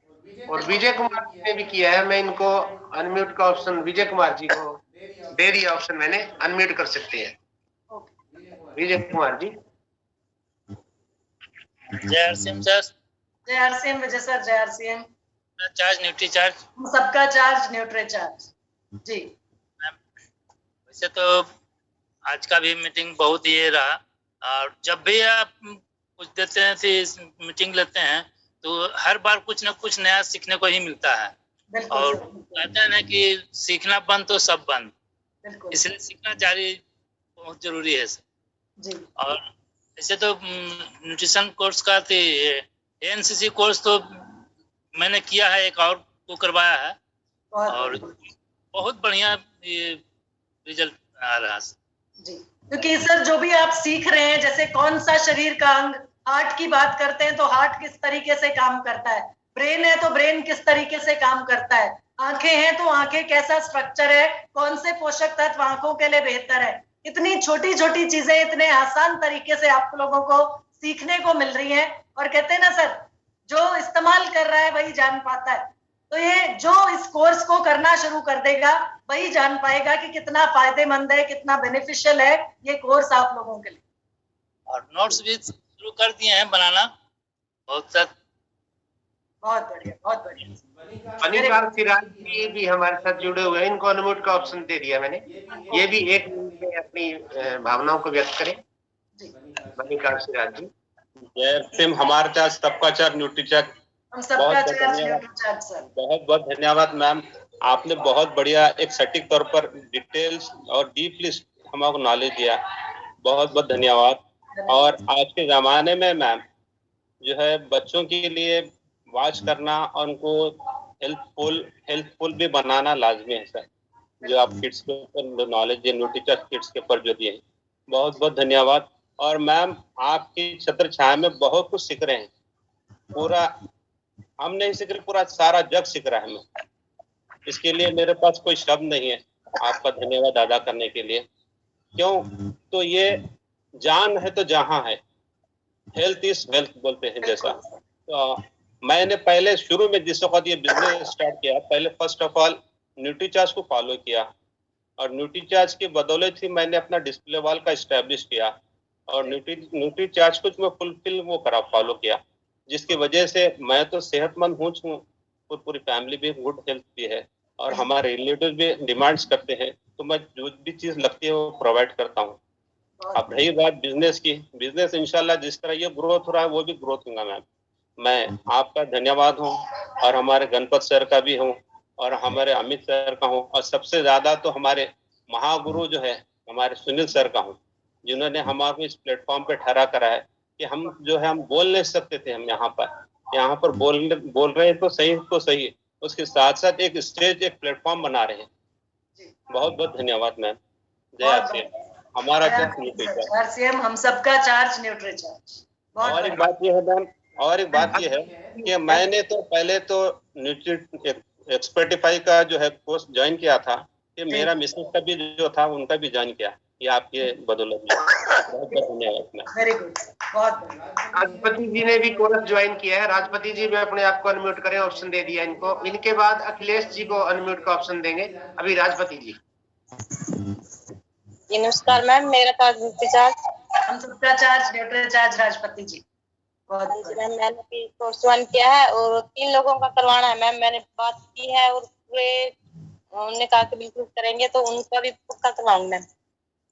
और विजय कुमार जी ने भी किया है, मैं इनको अनम्यूट का ऑप्शन विजय कुमार जी को दे दिया ऑप्शन, मैंने अनम्यूट कर सकते हैं विजय कुमार जी। जय आरसीएम सर। जय आरसीएम विजय सर। जय आरसीएम। Charge nutri charge. सबका चार्ज न्यूट्री चार्ज जी। वैसे तो आज का भी मीटिंग बहुत ये रहा, और जब भी आप कुछ देते हैं तो मीटिंग लेते हैं तो हर बार कुछ ना कुछ नया सीखने को ही मिलता है। और कहते हैं ना कि सीखना बंद तो सब बंद, इसलिए सीखना जारी बहुत जरूरी है जी। और ऐसे तो न्यूट्रिशन कोर्स का एनसीसी कोर्स तो मैंने किया है, एक और को करवाया है, और बहुत बढ़िया ये रिजल्ट आ रहा है जी। क्योंकि सर जो भी आप सीख रहे हैं, जैसे कौन सा शरीर का अंग, हार्ट की बात करते हैं तो हार्ट किस तरीके से काम करता है, ब्रेन है तो ब्रेन किस तरीके से काम करता है, आंखें हैं तो आंखें कैसा स्ट्रक्चर है, कौन से पोषक तत्व आंखों के लिए बेहतर है, इतनी छोटी छोटी चीजें इतने आसान तरीके से आप लोगों को सीखने को मिल रही हैं। और कहते हैं ना सर, जो इस्तेमाल कर रहा है वही जान पाता है। तो ये जो इस कोर्स को करना शुरू कर देगा वही जान पाएगा कि कितना फायदेमंद है, कितना बेनिफिशियल है ये कोर्स आप लोगों के लिए। और नोट्स भी शुरू कर दिए हैं बनाना, बहुत बढ़िया, बहुत बढ़िया। मणिकार सिराज जी भी हमारे साथ जुड़े हुए हैं, इनको अनम्यूट का ऑप्शन दे दिया मैंने, ये भी एक मिनट में अपनी भावनाओं को व्यक्त करें। मणिकार सिराज जी। जय सिम, हमारे चार्ज सबका चार्ज न्यूट्रीचेक, हम सबका चार्ज न्यूट्रीचेक सर। बहुत बहुत धन्यवाद मैम, आपने बहुत बढ़िया एक सटीक तौर पर डिटेल्स और डीपली हमको नॉलेज दिया, बहुत बहुत धन्यवाद। और आज के जमाने में मैम जो है बच्चों के लिए वॉच करना और उनको हेल्पफुल भी बनाना लाजमी है सर, जो आप किड्स के ऊपर नॉलेज दिए, न्यूट्रीचेक किड्स के ऊपर जो दिए, बहुत बहुत धन्यवाद। और मैम आपकी छत्र छाया में बहुत कुछ सीख रहे हैं, पूरा हम नहीं सीख रहे, पूरा सारा जग सीख रहा है मैं, इसके लिए मेरे पास कोई शब्द नहीं है आपका धन्यवाद अदा करने के लिए। क्यों? तो ये जान है तो जहां है, हेल्थ इज वेल्थ बोलते हैं जैसा। तो मैंने पहले शुरू में जिस वक्त ये बिजनेस स्टार्ट किया, पहले फर्स्ट ऑफ ऑल न्यूट्रीचार्ज को फॉलो किया, और न्यूट्रीचार्ज की बदौलत ही मैंने अपना डिस्प्ले वॉल का इस्टेब्लिश किया, और न्यूट्रीचार्ज को मैं फुलफिल वो करा फॉलो किया, जिसकी वजह से मैं तो सेहतमंद हूँ, पूरी फैमिली भी गुड हेल्थ भी है, और हमारे रिलेटिव भी डिमांड्स करते हैं, तो मैं जो भी चीज़ लगती है वो प्रोवाइड करता हूँ। अब रही बात बिजनेस की, बिजनेस इंशाल्लाह जिस तरह ये ग्रोथ हो रहा है वो भी ग्रोथ होगा मैम। मैं आपका धन्यवाद हूँ, और हमारे गणपत सर का भी हूँ, और हमारे अमित सर का हूँ, और सबसे ज़्यादा तो हमारे महागुरु जो है हमारे सुनील सर का हूँ, जिन्होंने हमारे इस प्लेटफॉर्म पे ठहरा करा है कि हम जो है हम बोल नहीं सकते थे, हम यहाँ पर बोल रहे हैं तो सही, उसके साथ साथ एक स्टेज, एक प्लेटफॉर्म बना रहे हैं। बहुत बहुत धन्यवाद मैम। जय आरसीएम, हमारा चार्ज आरसीएम, हम सबका चार्ज न्यूट्रीचार्ज। और एक बात ये है मैम, और एक बात ये है कि मैंने तो पहले तो एक्सपर्टिफाई का जो है कोर्स ज्वाइन किया था, कि मेरा मिसेस का भी जो था उनका भी ज्वाइन किया, ये आपके बदौलत में। बहुत बहुत धन्यवाद। वेरी गुड, बहुत। राजपति जी ने भी कोर्स ज्वाइन किया है, राजपति जी भी अपने आप को अनम्यूट करें, ऑप्शन दे दिया इनको। इनके बाद अखिलेश जी को अनम्यूट का ऑप्शन देंगे, अभी राजपति जी। नमस्कार मैम, मेरा चार्ज न्यूट्रीचार्ज, हम सबका चार्ज न्यूट्रीचार्ज, राजपति जी। मैम मैंने भी कोर्स ज्वाइन किया है, और 3 लोगों का करवाना है मैम, मैंने बात की है, और पूरे उन्होंने कहा कि बिल्कुल करेंगे, तो उनका भी पक्का करवाऊंगा मैम।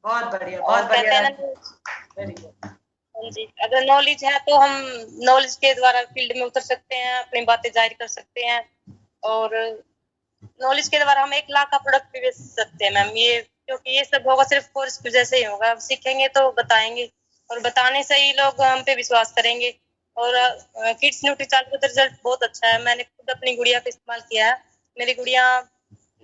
बहुत बढ़िया, बहुत बढ़िया। जी, अगर नॉलेज है तो हम नॉलेज के द्वारा फील्ड में उतर सकते हैं, अपनी बातें जाहिर कर सकते हैं, और नॉलेज के द्वारा हम 1 लाख का प्रोडक्ट भी बेच सकते हैं मैम। ये क्योंकि ये सब होगा सिर्फ कोर्स की वजह से ही होगा, अब सीखेंगे तो बताएंगे, और बताने से ही लोग हम पे विश्वास करेंगे। और किड्स न्यूट्रीचार्ज का रिजल्ट बहुत अच्छा है, मैंने खुद अपनी गुड़िया का इस्तेमाल किया है। मेरी गुड़िया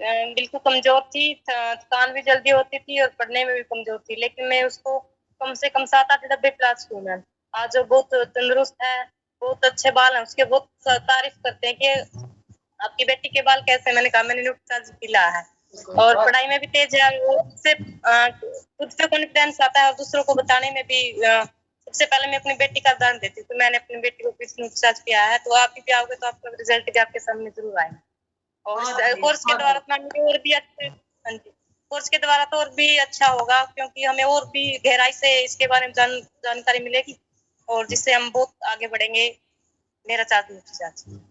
बिल्कुल कमजोर थी, थकान भी जल्दी होती थी, और पढ़ने में भी कमजोर थी, लेकिन मैं उसको कम से कम 7-8 डब्बे पिला चुकी हूँ मैम। आज वो बहुत तंदुरुस्त है, बहुत अच्छे बाल हैं उसके, बहुत तारीफ करते हैं कि आपकी बेटी के बाल कैसे। मैंने कहा मैंने न्यूट्रीचार्ज पिला है, और पढ़ाई में भी तेज है, उससे खुद पे कॉन्फिडेंस आता है, और दूसरों को बताने में भी। सबसे पहले मैं अपनी बेटी का उदाहरण देती हूँ, तो मैंने अपनी बेटी को न्यूट्रीचार्ज पिया है, तो आप भी आओगे तो आपका रिजल्ट भी आपके सामने जरूर आएगा। और कोर्स के द्वारा और भी अच्छे, हाँ जी, कोर्स के द्वारा तो और भी अच्छा होगा, क्योंकि हमें और भी गहराई से इसके बारे में जानकारी मिलेगी, और जिससे हम बहुत आगे बढ़ेंगे। मेरा चार्ज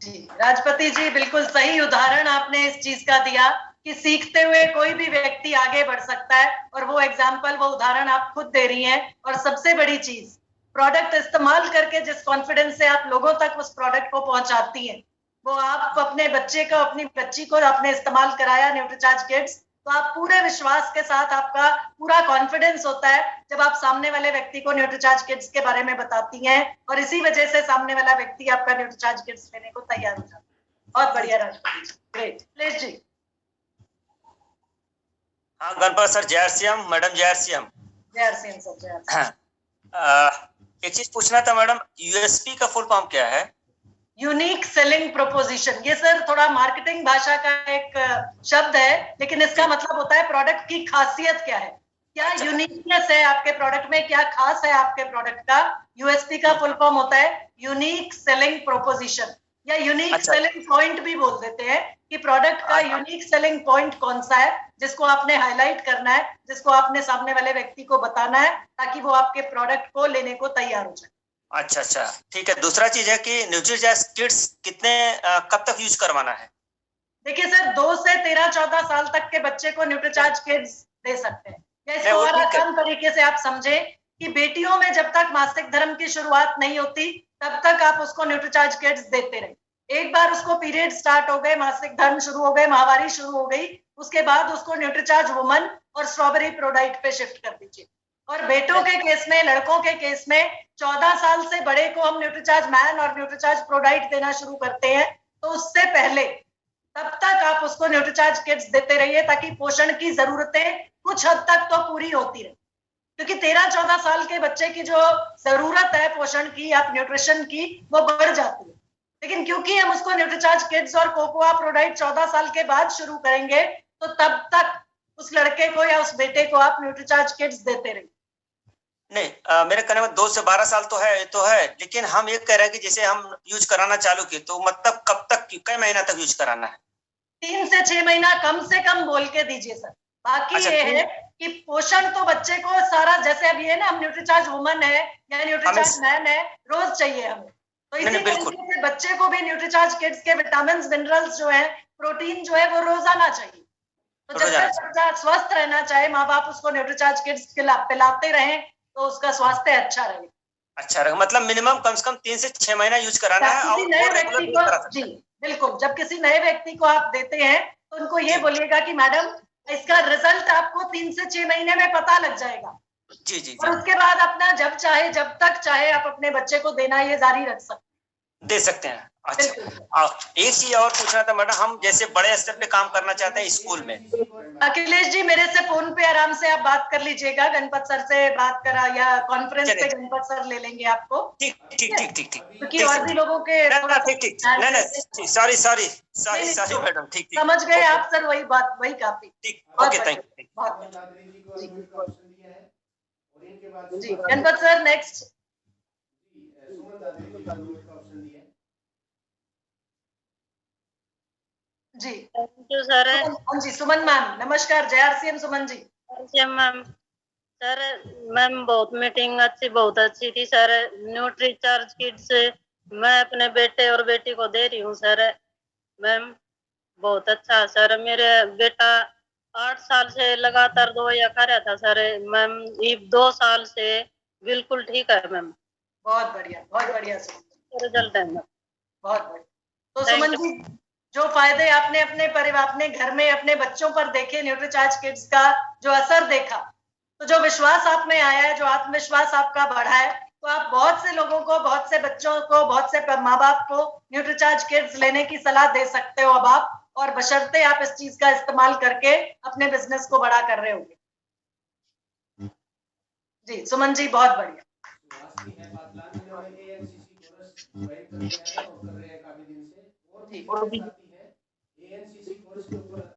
जी, राजपति जी, बिल्कुल सही उदाहरण आपने इस चीज का दिया कि सीखते हुए कोई भी व्यक्ति आगे बढ़ सकता है, और वो एग्जाम्पल, वो उदाहरण आप खुद दे रही हैं। और सबसे बड़ी चीज, प्रोडक्ट इस्तेमाल करके जिस कॉन्फिडेंस से आप लोगों तक उस प्रोडक्ट को पहुंचाती हैं, वो आप अपने बच्चे को, अपनी बच्ची को आपने इस्तेमाल कराया न्यूट्रीचार्ज किड्स, तो आप पूरे विश्वास के साथ, आपका पूरा कॉन्फिडेंस होता है जब आप सामने वाले व्यक्ति को न्यूट्रीचार्ज किड्स के बारे में बताती हैं, और इसी वजह से सामने वाला व्यक्ति आपका न्यूट्रीचार्ज किड्स लेने को तैयार हो जाता है। बहुत बढ़िया राजपति जी, ग्रेट। प्लीज जी। हाँ गणपत सर, जय श्याम मैडम, जय श्याम। जय श्याम सर, जय श्याम। एक चीज पूछना था मैडम, यूएसपी का फुल फॉर्म क्या है? Unique selling proposition. ये सर थोड़ा मार्केटिंग भाषा का एक शब्द है, लेकिन इसका मतलब होता है प्रोडक्ट की खासियत क्या है, क्या यूनिकनेस है आपके प्रोडक्ट में, क्या खास है आपके प्रोडक्ट का। यूएसपी का फुल फॉर्म होता है यूनिक सेलिंग प्रोपोजिशन, या यूनिक सेलिंग पॉइंट भी बोल देते हैं कि प्रोडक्ट का यूनिक सेलिंग पॉइंट कौन सा है, जिसको आपने हाईलाइट करना है, जिसको आपने सामने वाले व्यक्ति को बताना है, ताकि वो आपके प्रोडक्ट को लेने को तैयार हो जाए। अच्छा, ठीक है। दूसरा चीज है कि न्यूट्रीचार्ज किड्स कितने कब तक यूज करवाना है? देखिए सर, 2 से 13-14 साल तक के बच्चे को न्यूट्रीचार्ज किड्स दे सकते हैं। या इसको और आसान तरीके से आप समझे कि बेटियों में जब तक मासिक धर्म की शुरुआत नहीं होती तब तक आप उसको न्यूट्रीचार्ज किड्स देते रहे। एक बार उसको पीरियड स्टार्ट हो गए, मासिक धर्म शुरू हो गए, माहवारी शुरू हो गई, उसके बाद उसको न्यूट्रीचार्ज वुमन और स्ट्रॉबेरी प्रोडाइट पे शिफ्ट कर दीजिए। और बेटों के केस में, लड़कों के केस में 14 साल से बड़े को हम न्यूट्रीचार्ज मैन और न्यूट्रीचार्ज प्रोडाइट देना शुरू करते हैं, तो उससे पहले तब तक आप उसको न्यूट्रीचार्ज किड्स देते रहिए, ताकि पोषण की जरूरतें कुछ हद तक तो पूरी होती रहे। क्योंकि 13-14 साल के बच्चे की जो जरूरत है पोषण की या न्यूट्रिशन की, वो बढ़ जाती है। लेकिन क्योंकि हम उसको न्यूट्रीचार्ज किड्स और कोकोआ प्रोडाइट 14 साल के बाद शुरू करेंगे, तो तब तक उस लड़के को या उस बेटे को आप न्यूट्रीचार्ज किड्स देते रहिए। नहीं, मेरे कहने में 2 से 12 साल तो है, लेकिन हम ये कह रहे हैं कि जैसे हम यूज कराना चालू किए, तो मतलब कब तक, कई महीना तक यूज कराना है? 3 से 6 महीना कम से कम बोल के दीजिए सर। बाकी ये है कि पोषण तो बच्चे को सारा, जैसे अब ये ना हम न्यूट्रीचार्ज वुमन है या न्यूट्रीचार्ज मैन है, रोज चाहिए हमें, तो इसी तरीके से बच्चे को भी न्यूट्रीचार्ज किड्स के विटामिन मिनरल्स जो है, प्रोटीन जो है, वो रोजाना चाहिए। तो जब तक बच्चा स्वस्थ रहना चाहे, माँ बाप उसको न्यूट्रीचार्ज किड्स पिलाते रहें, तो उसका स्वास्थ्य अच्छा रहे। अच्छा रहे, मतलब मिनिमम कम से कम 3 से 6 महीना यूज कराना है। किसी नए व्यक्ति को, जी बिल्कुल, जब किसी नए व्यक्ति को आप देते हैं तो उनको ये बोलिएगा कि मैडम इसका रिजल्ट आपको 3 से 6 महीने में पता लग जाएगा। जी। और उसके बाद अपना जब चाहे, जब तक चाहे आप अपने बच्चे को देना ये जारी रख दे सकते हैं। अच्छा, एक चीज और पूछना था मैडम, हम जैसे बड़े स्तर पे काम करना चाहते हैं स्कूल में। अखिलेश जी, मेरे से फोन पे आराम से आप बात कर लीजिएगा, गणपत सर से बात करा या कॉन्फ्रेंस पे गणपत सर ले लेंगे आपको। ठीक। क्योंकि और भी लोगों के ठीक। नहीं, सॉरी मैडम, ठीक। समझ गए आप सर, वही बात, वही काफी। ठीक, ओके, थैंक यू जी। Ganpat sir next. जी थैंक यू सर। हाँ जी, सुमन मैम, नमस्कार। जय RCM Suman ji. Ma'am sir, ma'am बहुत अच्छी थी सर। न्यूट्रीचार्ज किड्स मैं अपने बेटे और बेटी को दे रही हूँ सर। मैम बहुत अच्छा सर। मेरे बेटा 8 साल से लगातार दवाइयाँ खा रहा था सर। मैम ये 2 साल से बिल्कुल ठीक है मैम। बहुत बढ़िया रिजल्ट है मैम। बहुत बढ़िया। तो सुमन जी, जो फायदे आपने अपने परिवार, अपने घर में अपने बच्चों पर देखे, न्यूट्रीचार्ज किड्स का जो असर देखा, तो जो विश्वास आप में आया है, जो आत्मविश्वास आपका बढ़ा है, तो आप बहुत से लोगों को, बहुत से बच्चों को, बहुत से माँ बाप को न्यूट्रीचार्ज किड्स लेने की सलाह दे सकते हो अब आप, और बशर्ते आप इस चीज का इस्तेमाल करके अपने बिजनेस को बड़ा कर रहे होंगे। जी सुमन जी, बहुत बढ़िया।